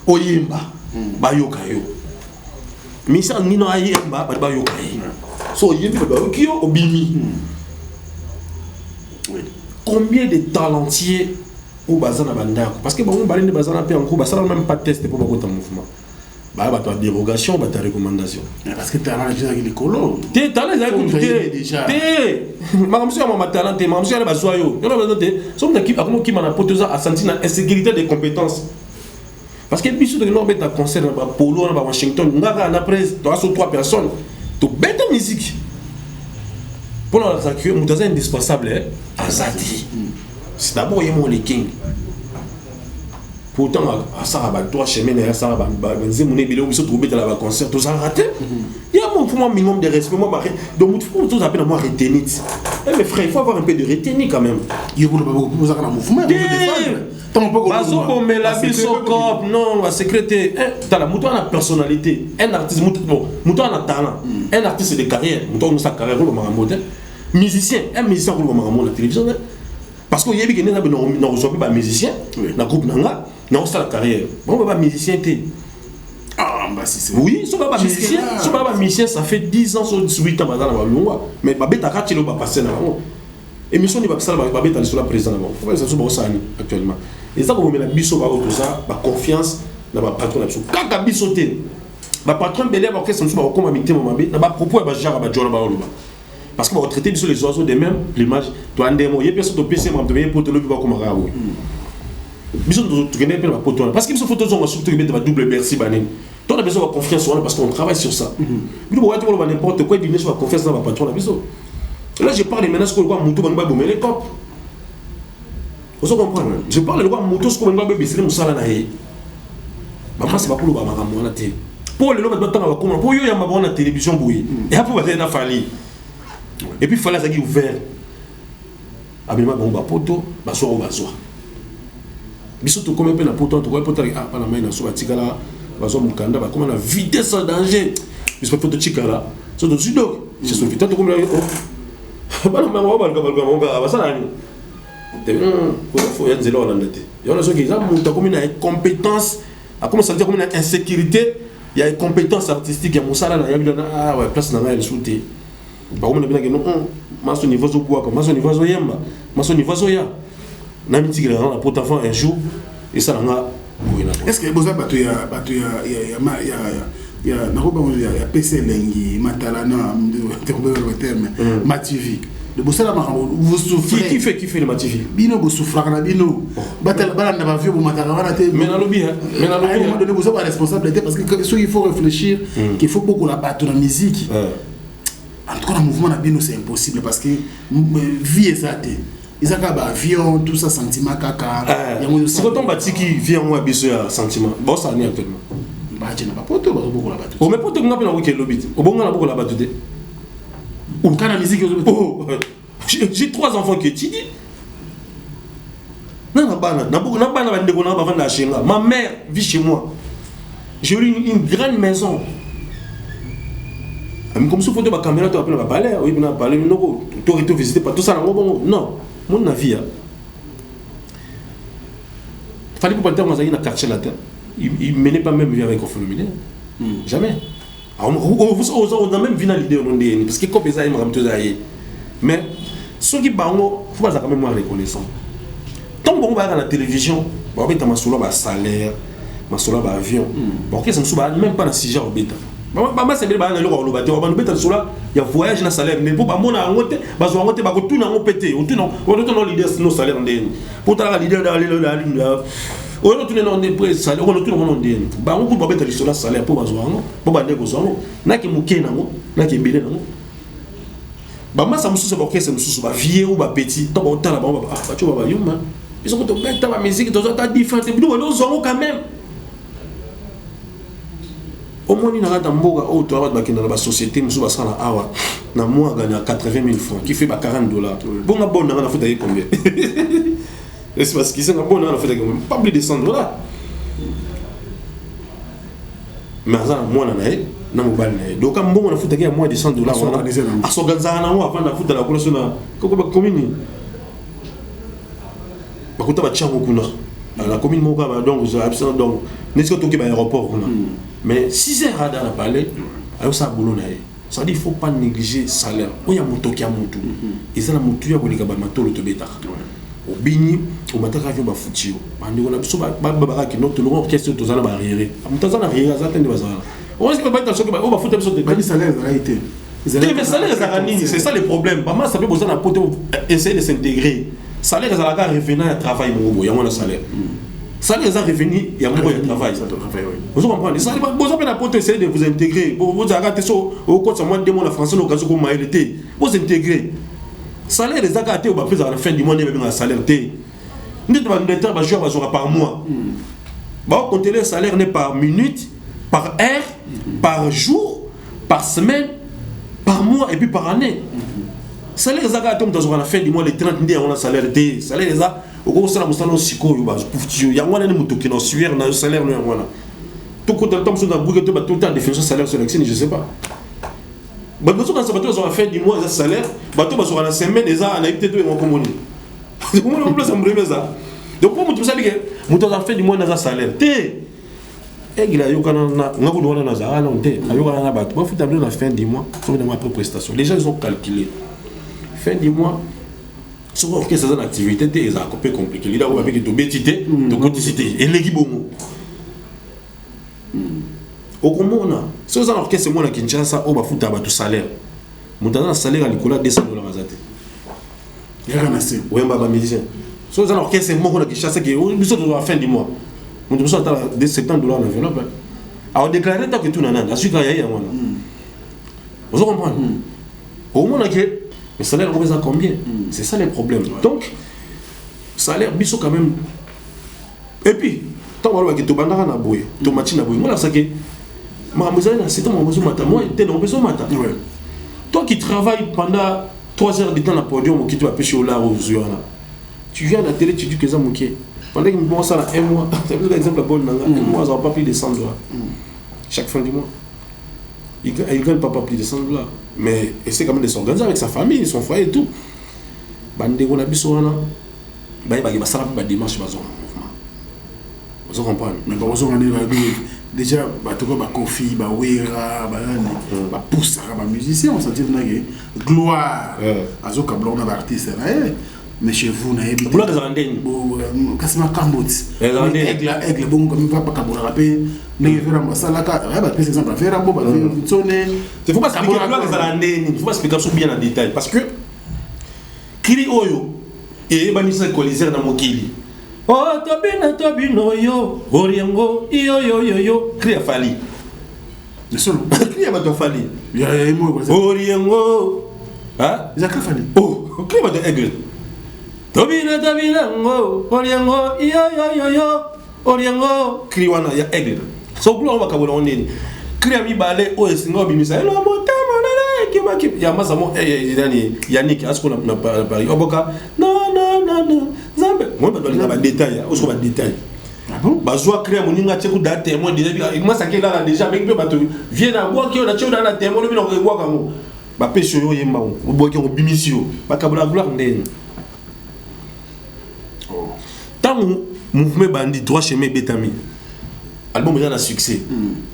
au Yimba. Bayokayo. Mais ça, nous avons Yimba, Bayokayo. So il y a au bimi. Combien de talentiers au bazar na bandako parce que bon balin de bazar na pe en gros bazar même pas test pour beaucoup de mouvement. Bah ta dérogation, bah ta recommandation.
Parce que tu as déjà avec les colos.
Tu as déjà. Ma monsieur a talent, ma monsieur a besoin yo. On a besoin de son équipe a qui m'a poteuse a senti une insécurité des compétences. Parce que biso de nous mettre un concert dans Polo dans Washington, on a après toi sur 3 personnes. Tu bête de musique. Pour la sacrifier, nous sommes indispensables à Zati. C'est d'abord les King. Pourtant, à Sarah, toi, chez Ménère, Sarah, Benzé, mon ébélé, on se trouve dans la concert, tout ça raté. Il y a un minimum de respect. Donc, il faut tout appeler à moi retenir. Mais frère, il faut avoir un peu de retenir quand même.
Il faut vous avoir un mouvement.
Non, la sécurité. Dans la mouton a la personnalité. Un artiste, mouton a talent. Un artiste de carrière, mouton a sa carrière, musicien, un musicien qui a la télévision. Parce qu'il y a des gens qui ont reçu des musiciens, dans le groupe Nanga, dans la carrière. Bon, on va pas musicien.
Ah, bah si c'est.
Oui, si on va pas musicien, ça fait 10 ans, 18 ans, mais ma bête a raté le passé. Et mission n'est pas ça, ma bête a sur la présidente. Il faut que ça soit actuellement. Et ça, on met la biso, la confiance dans ma patron. Quand la biso, ma patron, belé, orchestre, on va comme habiter mon mabé, n'a pas propos à Bajara, Bajora, Baoluba. Parce qu'on va traiter les oiseaux des mêmes plumage. Tu as un démon, il y a personne qui PC, mais pour te le voir comme un raoult. Parce que ces photos ont surtout une double Bercy. Tu as besoin de confiance parce qu'on travaille sur ça. Tu vois n'importe quoi, il y a confiance dans ma patron. Là, je parle maintenant de ce qu'on voit Moutou Bangba Boumé les copes. Vous comprenez? Je parle de quoi Moutou ce qu'on voit Bébé Moussala. Maman, c'est pas pour le Bamaramouana. Pour le nom de temps, pour eux, il y a ma télévision bouillie. Et après, il y a fallu. Et puis il fallait ça ouvert. Abima bomba poto, basoa basoa. Biso to comme na poto, to ko poto ah pas la main na so batikala, basoa mukanda ba comme na vitesse en danger. Biso poto tikala. So do judo, c'est so vitesse to comme oh. Ba na mama ba ga basala ni. Te ko fo ya nzela wala ndete. Yo na so ki za muta comme na compétence, a comme ça dire comme na insécurité, il y a une compétence artistique ya musala na ya ah ouais place na elle shooter. Par contre, on a dit non, maçon niveau zo quoi, maçon niveau zo yemba, maçon niveau zo ya. Na miti que la porte enfant un jour et ça n'a
Est-ce que vous avez PC Lengi, Matalana, le terme, Mativi. Vous souffrez.
Qui fait le Mativi?
Bino, vous souffrez, Bino. Batalana n'a pas vu, vous m'attendez.
Mais dans le bien.
Mais à un moment donné, vous avez la responsabilité parce qu'il faut réfléchir qu'il faut beaucoup la battre dans la musique. En tout cas, le mouvement Bino, c'est impossible parce que vie est ça. Ils ont un avion, tout ça, sentiment, caca.
C'est quand on bâtit qui vient moi habitué à sentiment. Bon, ça n'est actuellement.
Bah, tu n'as pas pote, beaucoup la battre.
Oh, mais pote, on a pas le lobby. Au bon, on a beaucoup la battre.
Ou quand la musique,
j'ai 3 enfants qui étudient. Ma mère vit chez moi. J'ai eu une grande maison. Comme si tu as caméra, tu as parlé, tu as parlé, tu as visité, tout ça. Non, mon avis. Il fallait que tu aies un quartier là-dedans. Il ne menait pas même vie avec un phénomène. Jamais. On a même vu dans l'idée, parce que comme ça, il m'a ramené. Mais ceux qui parlent, il faut quand même reconnaissant. Tant qu'on va à la télévision, on va mettre un salaire, un avion. Ok, ça ne soit même pas dans 6 jours. Maman c'est bien le il y a voyage dans salaire mais pour pas mon angote bazo angote ba ko tout na pété on tout non l'idée nos salaire ndeni pour ta l'idée d'aller la ligne là on tout non des salaire on tout non ndeni ba on pour ba sur la salaire pour bazo ango pour ba ndeko zongo na ki muke nango na ki belé nango ba massa mususu ba okese mususu ba vieux ou ba petit to ba tala ba ba tu ba yuma ils ont to mettre ta musique to ta différente nous on zongo quand même. Au moins, il y a une société qui a moi gagné 80 000 francs, qui fait $40. Bon, on a fait combien? C'est parce qu'ils ont pas plus de $100. Mais moi, on a fait donc, on a fait moins de $100. À ce gars-là, avant de faire la coulation, comment on a commis? La commune donc n'est-ce que tu es à l'aéroport mais si c'est radar à parler alors ça boulot ça dit il faut pas négliger salaire où il y a moto qui a moto et ça la moto ya kolika ba matolo to beta au bini au mataka avion ba futio bandi on a biso ba ki notre long orchestre to zana ba rire amutazana rire za tende bazala on va se ba ta soki ba ba futa biso
ba salaire za été
c'est ça le problème pas mal ça peut besoin na pote essayer de s'intégrer salaire za la revenir à travail mon ya mon salaire salaire za revenir ya mon travail vous comprenez ça besoin na pote essayer de vous intégrer vous arrêter so au cours de mois de mois la français no kazo ko maïlité vous intégrer salaire za ka té au ba plus à la fin du mois même un salaire té ndé ba ndeta ba jouer ba par mois ba compter le salaire n'est par minute par heure par jour par semaine par mois et puis par année. Salaire les agats tombe dans la fin du mois les 30 on a salaire de salaire les a au gros salaire mustano siko yo ba pour ya wana ni mutoki no suer na salaire no wana tout côté tombe sur na bouge tout le temps définition salaire sélection je sais pas ba besoin quand ça va sur la fin du mois ça salaire ba to ba sur la semaine les a en activité de mon commune comment on peut ça me ça donc pour mutu ça que mutu à la fin du mois na salaire té il a eu quand on a voulu na za non té a eu quand on a ba to faut tabler la fin du mois faut demander après prestation les gens ils ont calculé fin du mois, sur l'orchestre, c'est une activité, c'est un peu compliqué. Il y a un peu de bêtité, de quantité, et les gibons. Au Comona, si vous avez un orchestre, c'est Kinshasa, on va foutre un salaire. Mon salaire à Nicolas, $200 à
il y a un assez.
Oui, un musicien. Si vous avez un orchestre, c'est Kinshasa, qui est à la fin du mois. On doit attendre $70 à l'enveloppe. Alors, déclarer que tout le monde a su qu'il y a un. Vous comprenez? Au moins, le salaire, on va combien? C'est ça le problème. Donc, salaire, biso quand même. Et puis, tant que tu bandaras na boye, tu machines na boye. Moi, là, c'est que ma maison, c'est ton maison matin. Moi, tu es dans maison matin. Toi qui travailles pendant 3 heures de temps à podium, qui tu vas pêcher au lard aux yeux, tu viens à la télé, tu dis que ça m'a pendant qu'il me commence à un mois, c'est un exemple à bon, un mois, ça va pas plus de $100. Chaque fin du mois. Il ne gagne pas plus de $100. Mais essaie quand même de s'organiser avec sa famille, son foyer et tout. Bande on a biso wana. Ba ba sala ba démarche ba zone mouvement. Vous comprenez?
Mais ba zone déjà ba to ba kofi ba wera ba pousse ba musicien on sentit na gloire azo ka blona ba artiste na mais chez vous na yebi
boulot des andeni
kasima kamboti aigle bon comme va pas kabura rapé ndenge vera masala ka ba par exemple vera bo ba tsone
il faut pas expliquer boulot des andeni il faut pas expliquer ça bien en détail parce que kiri oyo et banisa coaliser na mokili oh tobino yo oriengo yo cria fali
le seul
cria bato fali
ya mo
oriengo ah
ils a fali
oh cria bato aigle Tobina ngo oriengo yo oriengo kriwana ya aigle so bulo ba kabola oneni kriya mi bale o esingo bimisa elo motama na kima ya masamo yani Yannick asko na Paris oboka non zambe moi ba dolinga ba détail o so ba détail ah bon bazwa kriya moninga tcheku da témoin déjà moi ça qui là déjà avec bato vient na boa ki na tcheku da témoin bino ko boa kango ba peso yo yemba o boa ki ko bimisio ba kabola gloire ndeni tant mouvement bandit droit chemin betami album est un succès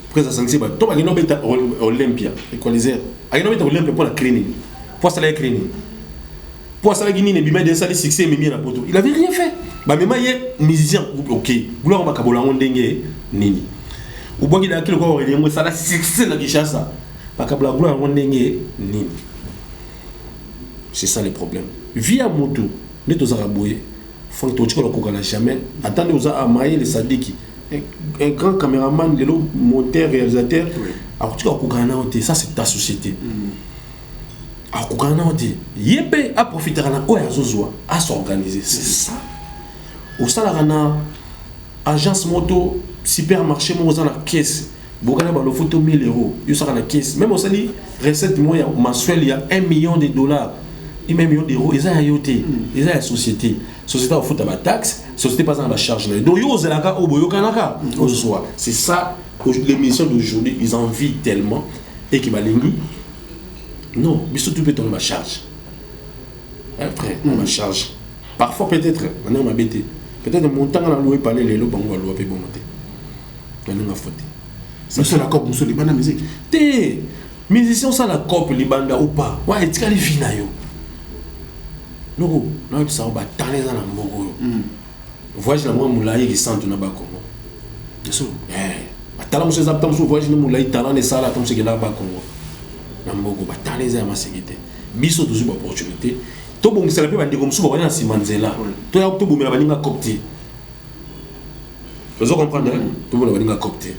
après ça c'est ba to ba ngino beta Olympia equalizer agino beta Olympia pour la cleaning pour ça la cleaning pour ça la guinée ne bima de ça le succès mais bien na poto il avait rien fait ba même yé musicien OK boulot ba kabola ndenge nini ou boki da kilo ko rengo ça la succès na Kinshasa ba kabola boulot ndenge nini c'est ça le problème via moto ne to zaraboye faut que tu ne jamais. Attendez, vous avez Amaï, le Sadiki, un grand caméraman, le monteur, réalisateur. Alors, tu as ça, c'est ta société. Alors, tu Yépe à profiter de à s'organiser. C'est ça. Au salaire, agence moto, supermarché, vous avez la caisse. Vous avez la photo 1000 €. Vous avez la caisse. Même au salaire, recette mensuelle, il y a $1 million. Il y a $1 million. Ils ont IoT. Ils ont la société. Société au foot à la taxe, société pas dans la charge. Donc, c'est ça, l'émission d'aujourd'hui, ils en vivent tellement et qui va l'ingui. Non, mais surtout peut-être on va charge. Après, on va charge. Parfois, peut-être, on m'a bêté. Peut-être mon temps, on a loué parler les lots, on va louer pour monter. On a fauté.
C'est la COP, nous la musique.
T'es musicien, ça la COP, les bandes ou pas. Ouais, tu as les finailles. Non, non, ça va parler dans la mogo. Voyage la moi moulaï qui sent na ba Congo. C'est ça. Atala mo ces aptam so voyage ni moulaï talent et ça là comme c'est que là ba Congo. Na mogo ba parler za ma sécurité. Biso toujours opportunité. To bon ça la pe ba ndeko msuba wana simanzela. To ya to bomela ba ninga copter. Vous comprenez? To bomela ba ninga copter.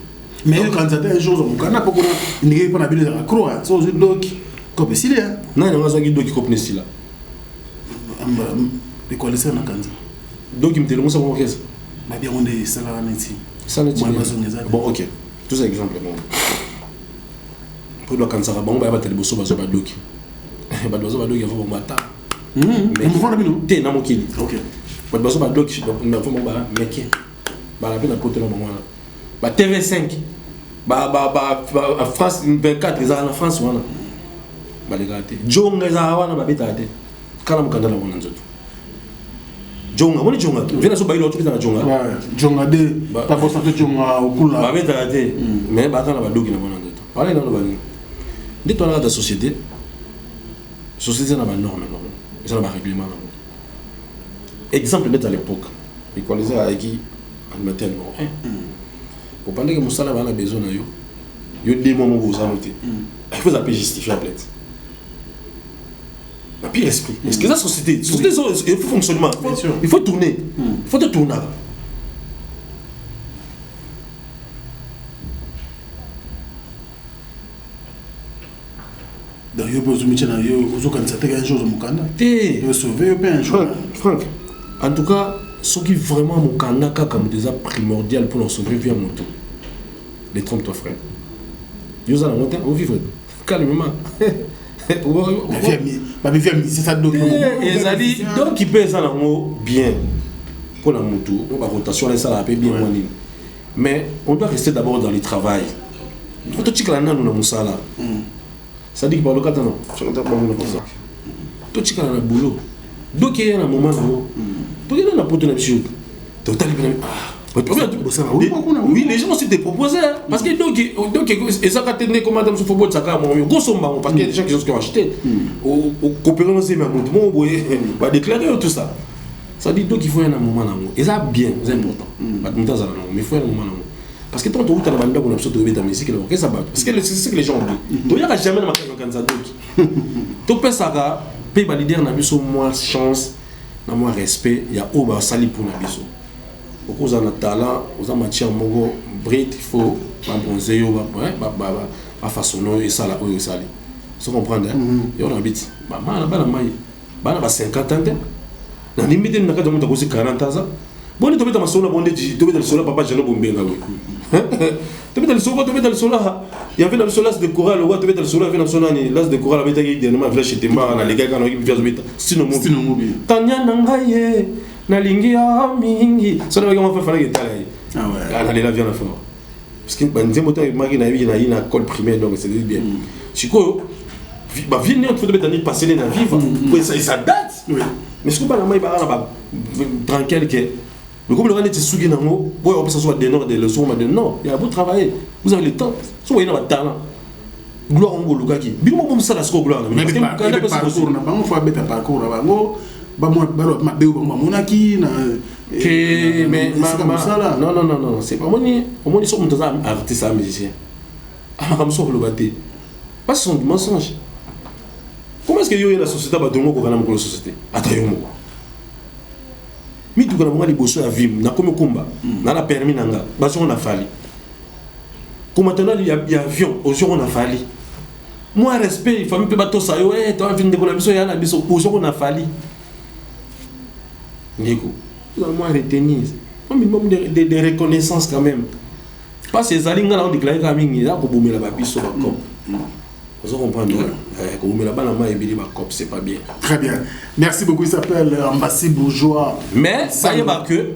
Mais quand ça un jour on kana poko ni pas na bile la croix, so je doc copé sile.
Non, non, ça qui doc copé sile.
De quoi laisser na kanza
donc il me demande ça comment qu'est-ce
bah bien on est salaire neti
ça neti bon OK tout ça exemple bon pour le kanza bon ba tele boso bazo ba doki ba dozo ba doki faut bon mata mais
on va bino
té na mokili
OK
ba dozo ba doki donc na faut ba meki ba la peine à côté na moment ba TV5 ba France 24 ils en France wana ba les gars jonga za wana ba betate kala mukanda na wana nzoto jonga moni jonga vena so bailo tu na jonga
jonga de ta bossa te jonga okula
ba beta te mais ba kana ba doki na wana nzoto pale na ba ndi to na ta société na ba norme non ils ont ba règlement exemple net à l'époque équaliser avec qui animateur non pour pendant que musala ba na besoin na yo démo mo go sanoté il faut ça peut justifier la plainte. La pire esprit. Est-ce que la société, il faut fonctionnement. Il faut tourner. Il faut te tourner.
Donc, il faut un jour il faut sauver un jour.
Franck, en tout cas, ce qui est vraiment mon comme déjà primordial pour nous sauver via moto. Détrompe-toi, frère. Vous allez monter, vous vivez calmement.
C'est ça donc
il peut ça bien pour la moto on va rotation ça la paix bien mais on doit rester d'abord dans le travail faut te chica na nous musala ça dit que par le cas non to chica na boulot donc il y a un moment où to il na poto na biso to tali bien Oui, les gens aussi te proposaient. Hein, parce que donc et ça, quand tu es comme Madame Soufobo de Saka, parce qu'il y a des gens qui ont acheté. Au coopérant, c'est même on va déclarer tout ça. Ça dit donc il faut un moment. Et ça, bien, c'est important. Mais il faut un moment. Parce que tant que tu as la bande, on a besoin de trouver ta musique. Parce que c'est ce que les gens oublient. Donc il n'y a jamais de ça. Tu peux ça, tu peux valider un avis moins chance, moins respect. Il y a au sali pour l'abisso. Vous avez un talent, vous avez un matière mogo, brut, il faut bronzer, façonner et ça là où ça allait. Vous comprenez? Et on habite. Bah 50 ans. Na limite na kada muta 40 ans. Bon, tu peux masola bonde tu peux dans le sola papa jano bombenga oui. Tu peux dans le sola, il y avait dans le sola de coral, tu peux dans le sola, il y avait dans le sola ni las de coral avec des dernièrement village chez Temba na les gars quand on vient de Sino Mobi. Tanya nangaye na lingi ya mingi. Ça va comment faire que tala. Ah ouais. Ah là vient la fin. Parce que banze moto magi na vie na école primaire donc c'est bien. Chiko bah vie ne faut te passer na vivre. Ça date. Oui. Mais ce que pas tranquille que le groupe le rendre te sougi nango pour que ça soit des de leçons mais non il y a beau travailler vous avez le temps soit il y a talent gloire en golo gaki bimo bom ça la sco gloire mais parcours na bango faut beta parcours na bango ba moi ba beu ba monaki na que mais non c'est pas moni sont des artistes musiciens ah comme ça le baté pas son mensonge. Comment est-ce que yo la société va donner ko kana ko société atayo mo mi tu kana mali bosso à vivre na comme combat na la permis nanga ba so on a fallu comme maintenant il y a avion au jour on a fallu moi respect il faut me pas bateau ça yo toi vinn de ko la biso ya na biso au jour on a fallu ngeko moi retenir un minimum de reconnaissance quand même parce que zalinga na on déclarer ka mingi ya ko bomela ba biso ba comme vous comprenez? C'est pas bien.
Très bien. Merci beaucoup. Il s'appelle Ambassi Bourgeois.
Mais ça y est pas que.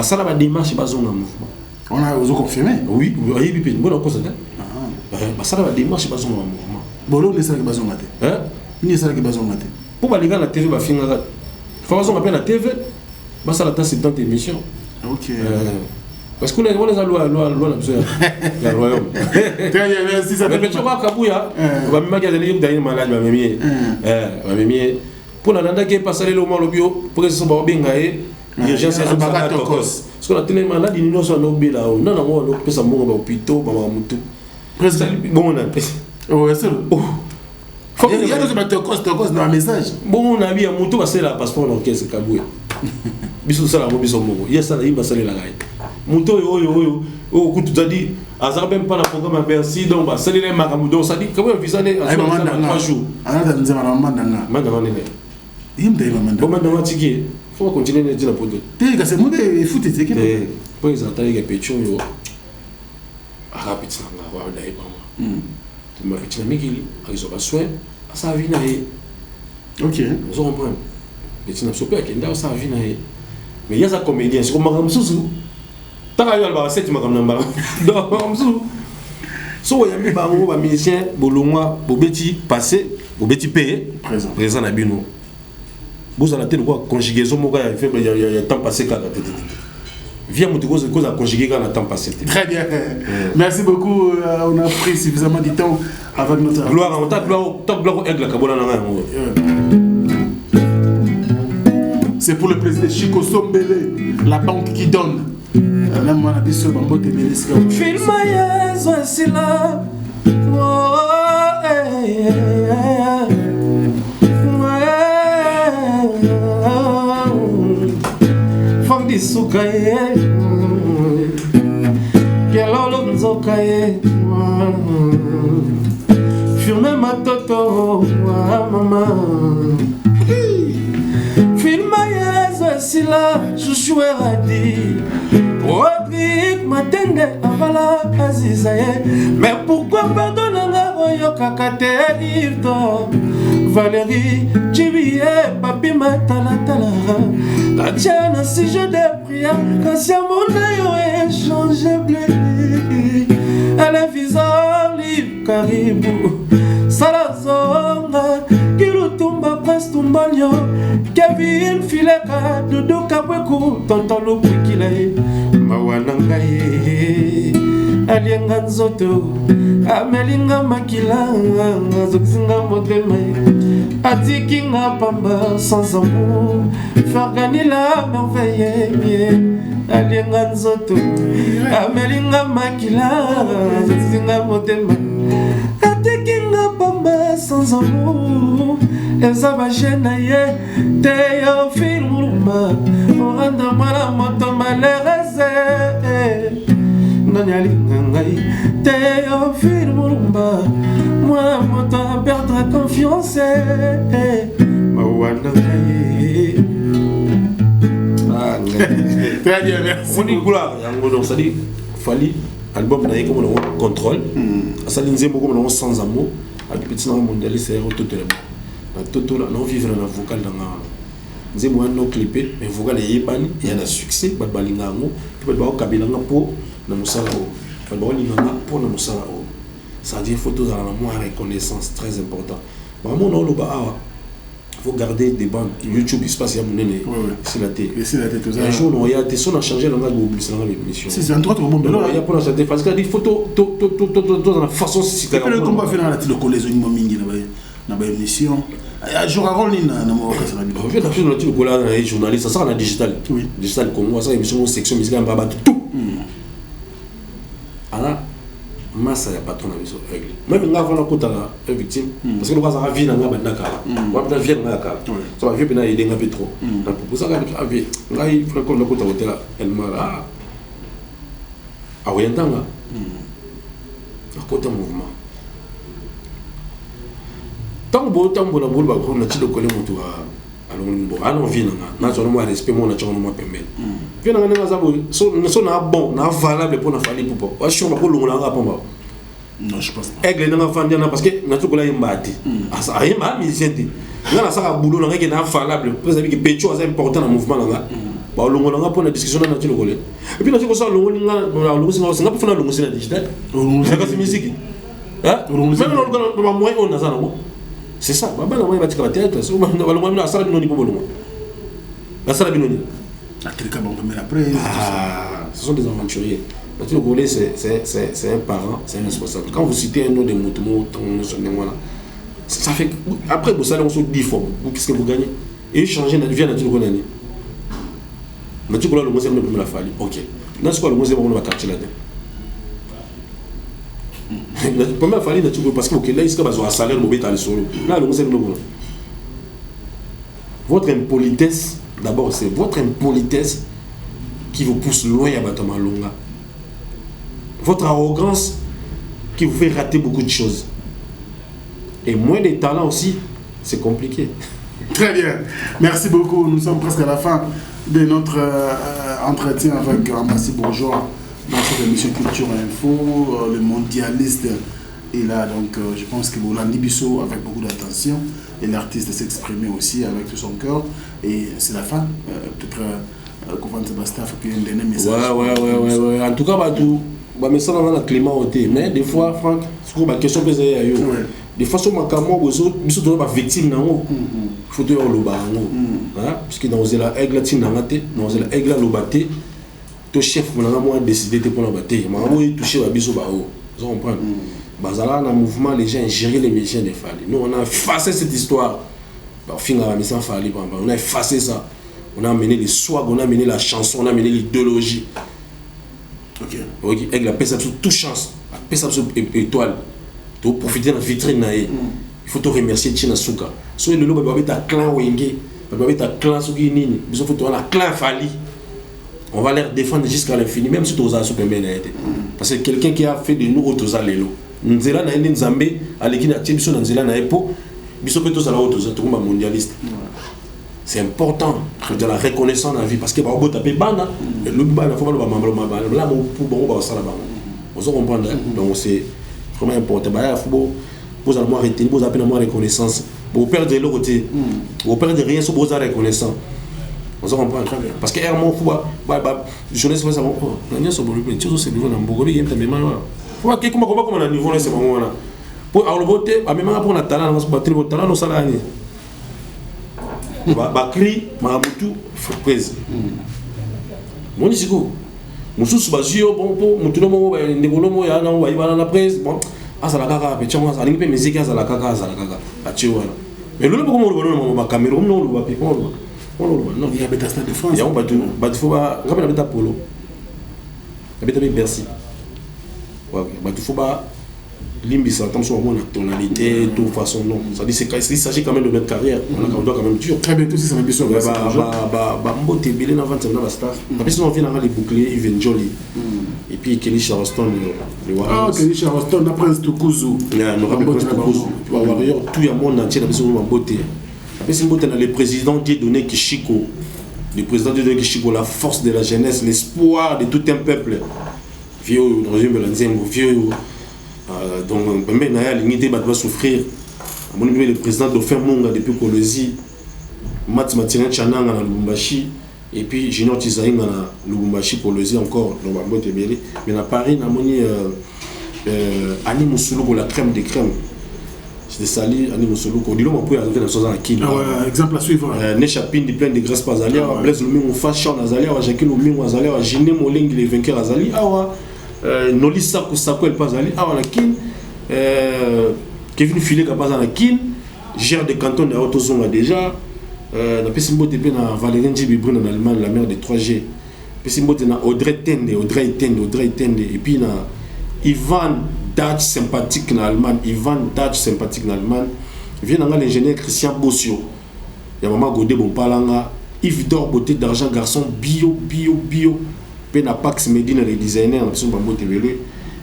Ça la démarche pas zone mouvement.
On a vous confirmé?
Oui. Oui. Bon on constate. Ça la démarche pas zone mouvement.
Bon là les pas zone maté. Hein? Ni ça qui pas zone maté.
Pour les gars la TV va finir. Faut qu'on appelle la TV. Ça la tasse 70 émissions.
OK.
Parce qu'on a la loi la royaume.
Très bien, merci ça.
Mais tu vois Kabuya, on va même garder les d'ailleurs malade va même pour la nanda qui passer le moment le bio pour que ça soit bien gaé urgence à la tokos. Parce qu'on a tellement malade ils nous sont obé là. Non on peut ça mon hôpital ba mutu. Presque bon on a.
Oh c'est oh. Faut il y a des tokos dans un message.
Bon on a vu un mutu passer là passeport dans caisse Kabuya. Biso ça la biso mongo. Il y a ça là il va saler la gaé. Muto yo kutu tadi azar même pas la programme à Bercy donc bah ça les maramoudon ça dit comment visa les 3 jours
ana nzema na mandanga
mandanga ne
imbe mandanga
bon mandanga tiki faut continuer de dire la podo
te ka c'est monde foot c'est que
pour ils attendent que pecho yo rapide ça va voir d'ailleurs pas moi tu m'as fait migili ils ont pas soin ça vient
OK
vous comprenez mais tu n'as pas que nda ça vient mais il y a ça comédien c'est comme Maramsusu taka yo ba set makam namba donc so ya mi ba ngo ba musicien bolongwa bobeti passé bobeti payé présent na bino vous allez ter quoi conjugaison moka ya fait ya temps passé quand vient mutu cause à conjuguer quand le temps passé.
Très bien. Merci beaucoup, on a pris suffisamment de temps avec notre
gloire on t'a gloire aigle la kabola na
c'est pour le président Chico Sombele, la banque qui donne. Même moi, je suis en de
film c'est là. Femme de soukaye, galolo nzokaye, firme ma toto, maman. Film c'est là, chouchou et radis. Rodrigue Matende avala Azizaye. Mais pourquoi pardonner Royo Kakate Livre Valérie Chibiye Papi Matala Tala Tatiana si je de prière quand si à mon aïe échange blé. Elle est viseur livre Caribou Salazonga Kilutumba Jonas Tumbanyo, Kevin Fileka, Dodo Kabweku, Tonton Lupukilae, Mawanangaye, Alienga Nzoto, Amelinga Makila, Zoxinga Modeme, Atikinga Pamba, sans amour, Fargani la merveille, Alienga Nzoto, Amelinga Makila, Zoxinga Modeme, Atikinga Pamba, sans amour, Ezaba Jenaye, Théophile Moulma, Oranda Mala Moto Maléreze, Nanyali Nangai, Théophile Moulma, moi Moto à perdre confiance, Mawana Gaye.
Très bien, merci.
On dit quoi? Ça dit, Fali, album naïe comme on contrôle, ça dit Nzembo comme on sans amour, à petit mondialiste, c'est tout Toto là, non vivre dans la vocal dans la. Nous avons un clippé, mais vocal est ébani, il y a un succès, mais balingango, puis bah au kabilanga pour na musala o, bah au linganga pour na musala o. Ça dit photo dans la moi reconnaissance très important. Bah mon nom le bas, faut garder des bandes YouTube, il se passe il y a mon nez, c'est la tête.
C'est la tête tout ça.
Un jour il y a des sons à changer dans la c'est dans l'émission.
C'est un autre bon
il y a pour la chanter parce qu'il y a des photos dans la façon si
c'est le combat fait dans la télé collège au mingi na ba émission jour à rôle na mo ka ça
on fait la télé collège journaliste ça na digital digital Congo ça émission section musicale ba tout ala massa ya patron na biso règle même nga vona kota la victime parce que le cas vie na nga bandaka wa peut vie na ka ça va vie pena aider nga peu trop na pour ça ga vie nga il faut qu'on le kota hotel elle mara a oyentanga a kota mouvement tant bon la boule ba ko na ti le coller moto a longo bo ana vie na zo mo respect mo na tchon mo pembe vie na nga za bo so na bon na valable pour na fali pour wa chon ba ko longo na pomba
non je pense pas
aigle na fandi na parce que na to ko la yembati asa ayemba mi senti nga na saka boulot na nga na valable pour ça que pecho c'est important dans mouvement nga ba longo na pour na discussion na ti le coller et puis na ko ça longo nga longo singa singa pour na longo sina digital longo ka musique hein même longo ba moins on na ça non. C'est ça, bah là moi batika théâtre, so ba longo na sala binoni pour longo. La sala binoni.
La quelqu'un bon mais après
ce sont des aventuriers. Le Congolais c'est un parent, c'est un responsable. Quand vous citez un nom de Moutoumo, ça fait après vous allez on se dit forme. Qu'est-ce que vous gagnez? Et changer notre vie na tu connais. Na tu connais le monsieur me la fallu. OK. Dans ce cas le monsieur on va quartier là-dedans. La première fois, parce que là, il y a un salaire là, votre impolitesse, d'abord, c'est votre impolitesse qui vous pousse loin à Batama Longa. Votre arrogance qui vous fait rater beaucoup de choses. Et moins de talent aussi, c'est compliqué.
Très bien. Merci beaucoup. Nous sommes presque à la fin de notre entretien avec Ambassi Bourgeois. Dans cette émission Culture Info, le mondialiste est là, donc je pense que Bolandi Bisso avec beaucoup d'attention et l'artiste s'est exprimé aussi avec tout son cœur et c'est la fin. Peut-être qu'on va Sébastien fait un dernier message.
Ouais. En tout cas, bah mais ça dans le climat ôté, mais des fois Franck, c'est une question que j'ai eu. Des fois sur ma caméra, biso doit pas victime nango. Faut te le ba hein, puisque dans la aigle tinangate, dans la aigle lobaté. Tout chef a décidé de prendre la bataille. Je touché à Biso Bao. Vous comprenez? Bazala, dans le mouvement, les gens gèrent les métiers des Fali. Nous, on a effacé cette histoire. On a effacé ça. On a amené les swags, on a amené la chanson, on a amené l'idéologie. Ok. Avec la paix, absolue, toute chance. La paix, absolue, étoile. Tu profiter de la vitrine. Il faut te remercier Tina Souka. Si le lot, tu as un clan Wenge, tu as un clan Soukinini, il faut un clan Fali. On va les défendre jusqu'à l'infini, même si tu as super bien. Parce que quelqu'un qui a fait de nous autres alélos. Nous avons un Zambé, à l'équipe de Tibison, nous avons un épo, nous avons tous les mondialistes. C'est important de la reconnaissance dans la vie parce que vous tapez bana, le bana, il faut pas le là pour ça là-bas. Vous comprenez? Donc c'est vraiment important. Il faut vous allez moins arrêter, vous appelez moins reconnaissance. Vous perdez l'autre côté, vous perdez rien sur vos reconnaissance. On se comprend très bien. Parce que Hermon, je ne sais pas ça. Il c'est niveau dans Bogo, il y a un mal. Faut que comment on a niveau là, c'est moment là. Pour avoir le vote, à même pour la talent, on se battre le talent, on s'en a. bakri Mahamutu presse moni siko mususu bazio bon mutuno mo ndekolo mo ya na wa na presse bon azala kaka pe chama azala ngipe musique azala kaka achiwa mais lolo ko mo lo ba Cameroun no lo ba pe ko non il y a des stade de France il y a ba faut ba ngapela beta polo beta be Bercy ouais ba faut ba Limbisa, comme ça, on a tonalité, de toute façon, non. Ça dit, il s'agit quand même de notre carrière. On doit quand même dur.
Très bientôt, si c'est l'ambition.
Mbote Bélé n'a pas de star. Après, sinon, on vient dans les boucliers, il vient joli. Et puis, Kelly Charleston, le Warriors.
Ah, Kelly Charleston, la Prince Tukuzu.
Non, Prince Tukuzu. Warriors, tout le monde entier, la personne Mbote. Après, si Mbote, le président Dieudonné Kishiko. Le président Dieudonné Kishiko, la force de la jeunesse, l'espoir de tout un peuple. Vieux, dans une Belanzembo, vieux. Donc, même l'unité va souffrir. Le président de Monga depuis Kolosi, Mat Matinen Chananga na Lubumbashi, et puis Junior Tizaïng na Lubumbashi Kolosi encore, mais à Paris, Ani Moussoulouko, la crème des crèmes. C'est sali, Ani Moussoulouko. Dis-le, on peut ajouter dans son akine.
Exemple à suivre.
Nechapin, plein de graisse pas Azalia, Blaise le Ming, Fashion Azalia, Jacques le Ming, Azalia, Jiné Moling, les vainqueurs Azali, Awa. Noli Sako Sako el Pazali, la kin, Kevin Filet Kapaz la kin, gère des cantons de Autozonga déjà, na Pessimbo Tepe na Valérie Ndjibibrun en Allemagne, la mère des 3G, Pessimbo Tepe na Audrey Tende, et puis na Ivan Dutch sympathique en Allemagne, vient l'ingénieur Christian Bossio, ya maman Godé Bonpalanga, Yves Dor Beauté d'argent garçon bio. Pena Pax Medina les designers en person Mbote Bélé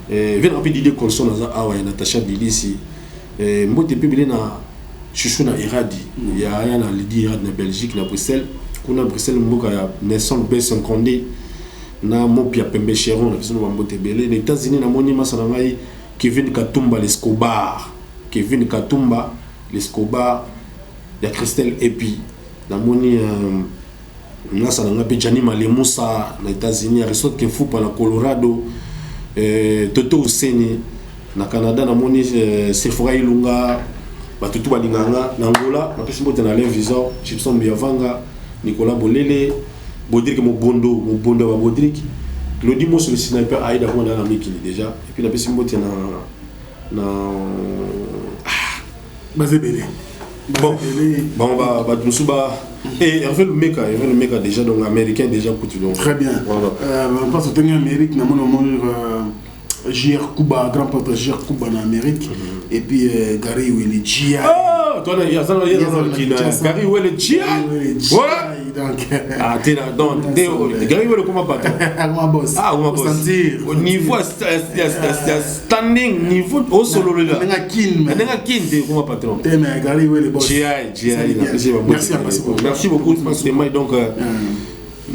vient rapide idée console na awa Natacha Bilisi Mbote Bélé na chouchou na Iradi ya na Lydie Iradi na Belgique na Bruxelles kuna Bruxelles mboka ya Nelson Besson Condé na Mopia Pembe Cheron na person Mbote Bélé les États-Unis na moni masana ngai Kevin Katumba l'Escobar ya Christelle Epi na moni Nasa na ngapi Jani Malemusa na États-Unis, Aristote Kefupa na Colorado, Toto Useni na Canada na moni Sephora Ilunga, batutu balinganga na Angola, na pesi mbote na Alain Visor, Gibson Biavanga, Nicolas Bolele, Bodrik Mobondo ba Bodrik, Claudie Mos le sniper Aïda Rwanda na Mikili déjà, et puis na pesi mbote na
Bazebele.
Bon, bah, nous sommes et Hervé le Meka déjà, donc américain déjà pour tout le monde.
Très bien. On passe au dernier Amérique, nous avons JR Kuba, grand porte JR Kuba en Amérique, et puis Gary Wele Gia.
Oh, toi, il y a Gary Wele Gia. Voilà. Ah, t'es là, donc, Gary Wele comment pas?
Comment boss?
Ah, comment boss? Au niveau standing, niveau au solo là.
Nenga kin,
comment patron?
Mais Gary Wele boss.
Merci beaucoup, donc.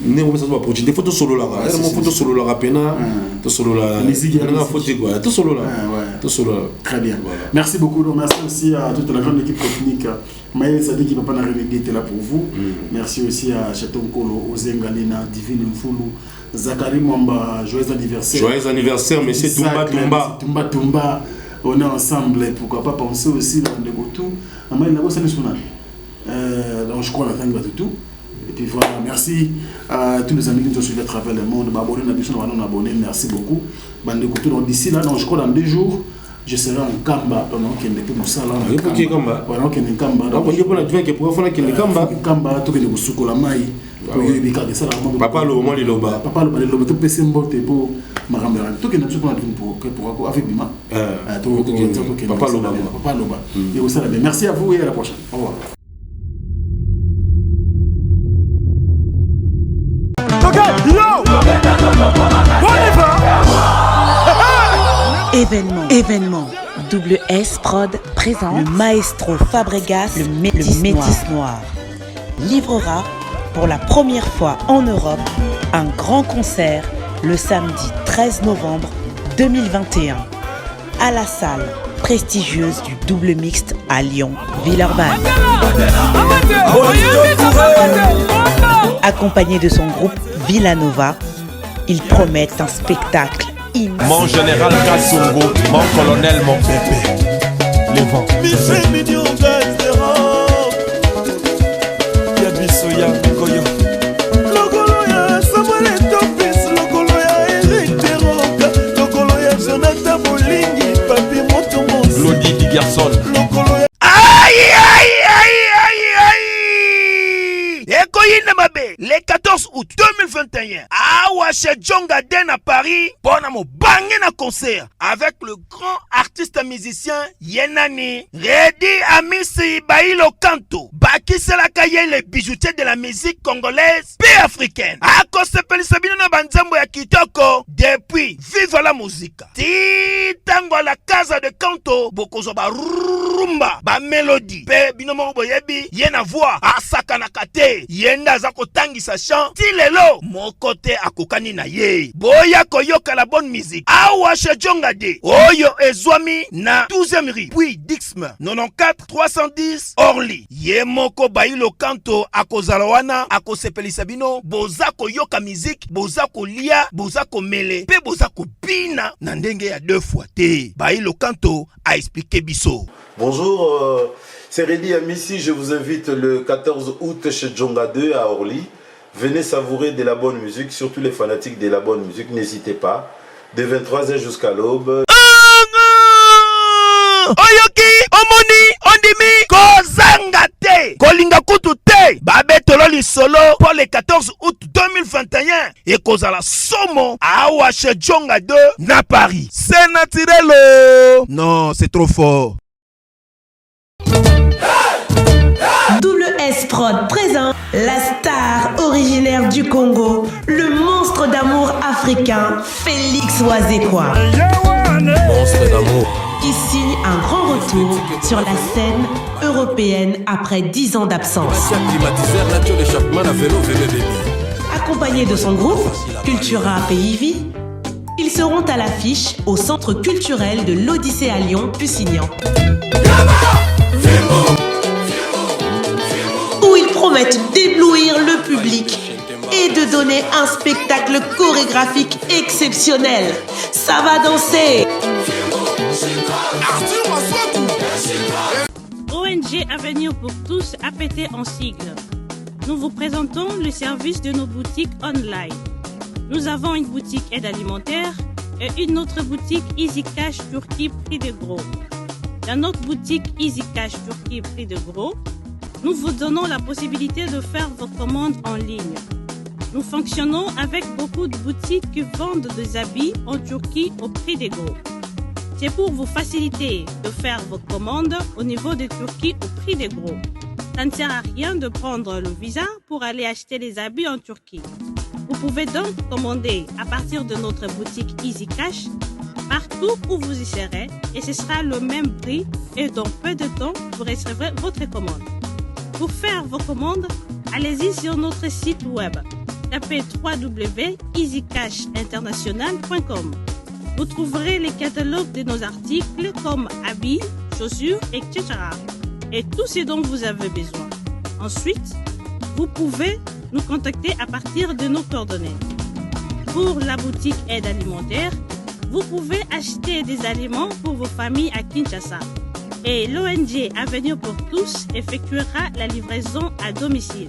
Ne vous pas projet des photos solo là mon photo solo là pena to solo là na photo quoi to solo là
très bien merci beaucoup merci aussi à toute la grande équipe technique Maël Sadi qui papa na René était là pour vous merci aussi à Chaton Kolo Ozengalina Divine Mfulu Zakari Mwamba joyeux anniversaire monsieur Tumba on est ensemble pourquoi pas penser aussi dans de tout Maël là ça nous sonne donc je crois la tangue tout. Et puis voilà, merci à tous les amis qui nous ont suivis à travers le monde. Merci beaucoup. Donc d'ici là, je crois dans 2 jours, je serai en Kamba. Donc il y a des ça là.
Il faut qu'il y ait Kamba.
Voilà, donc il y a Kamba.
Donc on dit pour la vie qui pourrait faire qu'il y ait Kamba.
Kamba, tout que nous souko la maille.
Papa le moment il loba.
Papa le loba tout PC mbote pour marambera. Tout que nous souko la vie pour avec Bima. Papa loba. Et vous savez, merci à vous et à la prochaine. Au revoir.
Événement. Double S Prod présente le maestro Fabregas, le Métis Noir. Livrera pour la première fois en Europe un grand concert le samedi 13 novembre 2021 à la salle prestigieuse du Double Mixte à Lyon, Villeurbanne. Accompagné de son groupe Villanova, ils promettent un spectacle immense.
Mon général Kassongo, mon colonel, mon bébé. Les vents. biso ya koyo
lokolo ya Samuel Topis, lokolo ya Eric Teroka, lokolo ya Jonathan Bolingi, papi moto mos
Lodi di garçon
lokolo ya Ekoyine mabe le 14 août 2021 awa chez Djonga Den à Paris pona mo bangé na concert avec le grand artiste musicien Yenani Redi Amisi Bailo Kanto bakiselaka ye le bijoutier de la musique congolaise pe africaine akosepelisa bino na banzembo ya kitoko depuis vive la musique titango la casa de Kanto bokozwa ba rumba ba mélodie pe bino moko boyebi ye na voix asakanaka te yenda za kotangisa chant ti lelo moko te akokani na ye boya koyoka la bonne musique awa chez Djonga De oyo ezwami na 12e rue puis Dixme 94 310 Orly ye moko Bailo Kanto akozala wana akosepelisa bino boza koyoka musique boza kolia boza komele pe boza kopina na ndenge ya 2 fois te Bailo Kanto a expliqué biso.
Bonjour, c'est Redi Amissi, je vous invite le 14 août chez Djonga 2 à Orly. Venez savourer de la bonne musique, surtout les fanatiques de la bonne musique, n'hésitez pas. De 23h jusqu'à l'aube.
Oyoki, omoni, ondimi, kozanga te, kolinga kutu te, babetolo li solo pour le 14 août 2021 et kozala somo awa chez Djonga 2 na Paris. C'est naturel. Non, c'est trop fort.
Double S Prod présente la star originaire du Congo, le monstre d'amour africain, Félix Wazekwa.
Monstre d'amour
Qui signe un grand retour sur la scène européenne après 10 ans d'absence. Accompagné de son groupe, Cultura PIV, ils seront à l'affiche au Centre culturel de l'Odyssée à Lyon, Lusignan. Où ils promettent d'éblouir le public et de donner un spectacle chorégraphique exceptionnel. Ça va danser.
ONG Avenir pour tous APT en sigle. Nous vous présentons le service de nos boutiques online. Nous avons une boutique aide alimentaire et une autre boutique Easy Cash Turquie prix de gros. Dans notre boutique Easy Cash Turquie prix de gros, nous vous donnons la possibilité de faire vos commandes en ligne. Nous fonctionnons avec beaucoup de boutiques qui vendent des habits en Turquie au prix des gros. C'est pour vous faciliter de faire vos commandes au niveau de Turquie au prix des gros. Ça ne sert à rien de prendre le visa pour aller acheter les habits en Turquie. Vous pouvez donc commander à partir de notre boutique Easy Cash partout où vous y serez et ce sera le même prix et dans peu de temps, vous recevrez votre commande. Pour faire vos commandes, allez-y sur notre site web. Tapez www.easycashinternational.com. Vous trouverez les catalogues de nos articles comme habits, chaussures, etc. Et tout ce dont vous avez besoin. Ensuite, vous pouvez nous contacter à partir de nos coordonnées. Pour la boutique aide alimentaire, vous pouvez acheter des aliments pour vos familles à Kinshasa. Et l'ONG Avenir pour tous effectuera la livraison à domicile,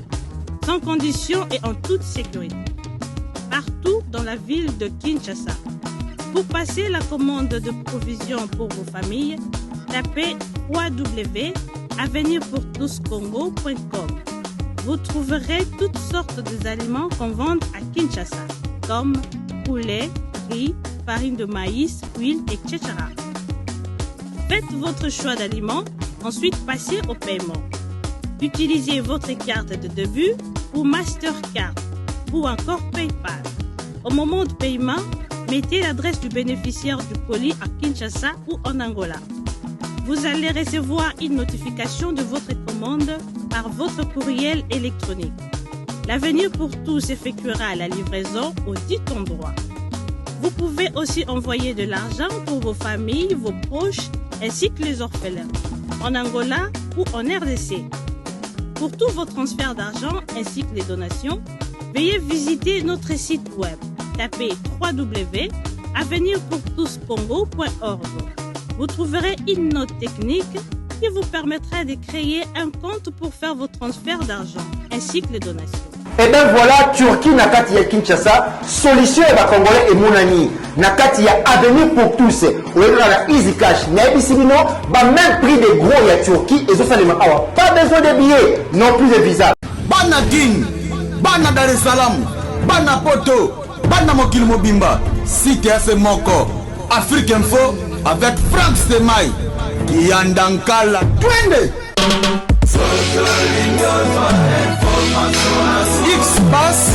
sans condition et en toute sécurité, partout dans la ville de Kinshasa. Pour passer la commande de provisions pour vos familles, tapez www.avenirpourtouscongo.com. Vous trouverez toutes sortes d'aliments qu'on vend à Kinshasa, comme poulet, riz, farine de maïs, huile, etc. Faites votre choix d'aliments, ensuite passez au paiement. Utilisez votre carte de début ou Mastercard ou encore PayPal. Au moment de paiement, mettez l'adresse du bénéficiaire du colis à Kinshasa ou en Angola. Vous allez recevoir une notification de votre commande par votre courriel électronique. L'Avenir pour tous effectuera la livraison au dit endroit. Vous pouvez aussi envoyer de l'argent pour vos familles, vos proches, ainsi que les orphelins, en Angola ou en RDC. Pour tous vos transferts d'argent ainsi que les donations, veuillez visiter notre site web. Tapez www.avenirpourtouscongo.org. Vous trouverez une note technique qui vous permettra de créer un compte pour faire vos transferts d'argent. ainsi que les donations.
Et bien voilà, Turquie nakati ya Kinshasa, solution et Congolais et Mounani. Nakati ya avenir pour tous. Ou la Easy Cash. Naibisibino, même prix des gros ya Turquie et ça les mawa. Pas besoin de billets, non plus de visa.
Bana King, Bana Dar es Salaam, Bana Poto, Bana Mokil Mobimba, Cité AC Moko, Afrique Info avec Franck Stemai, Yandankala, Twende. X-Bass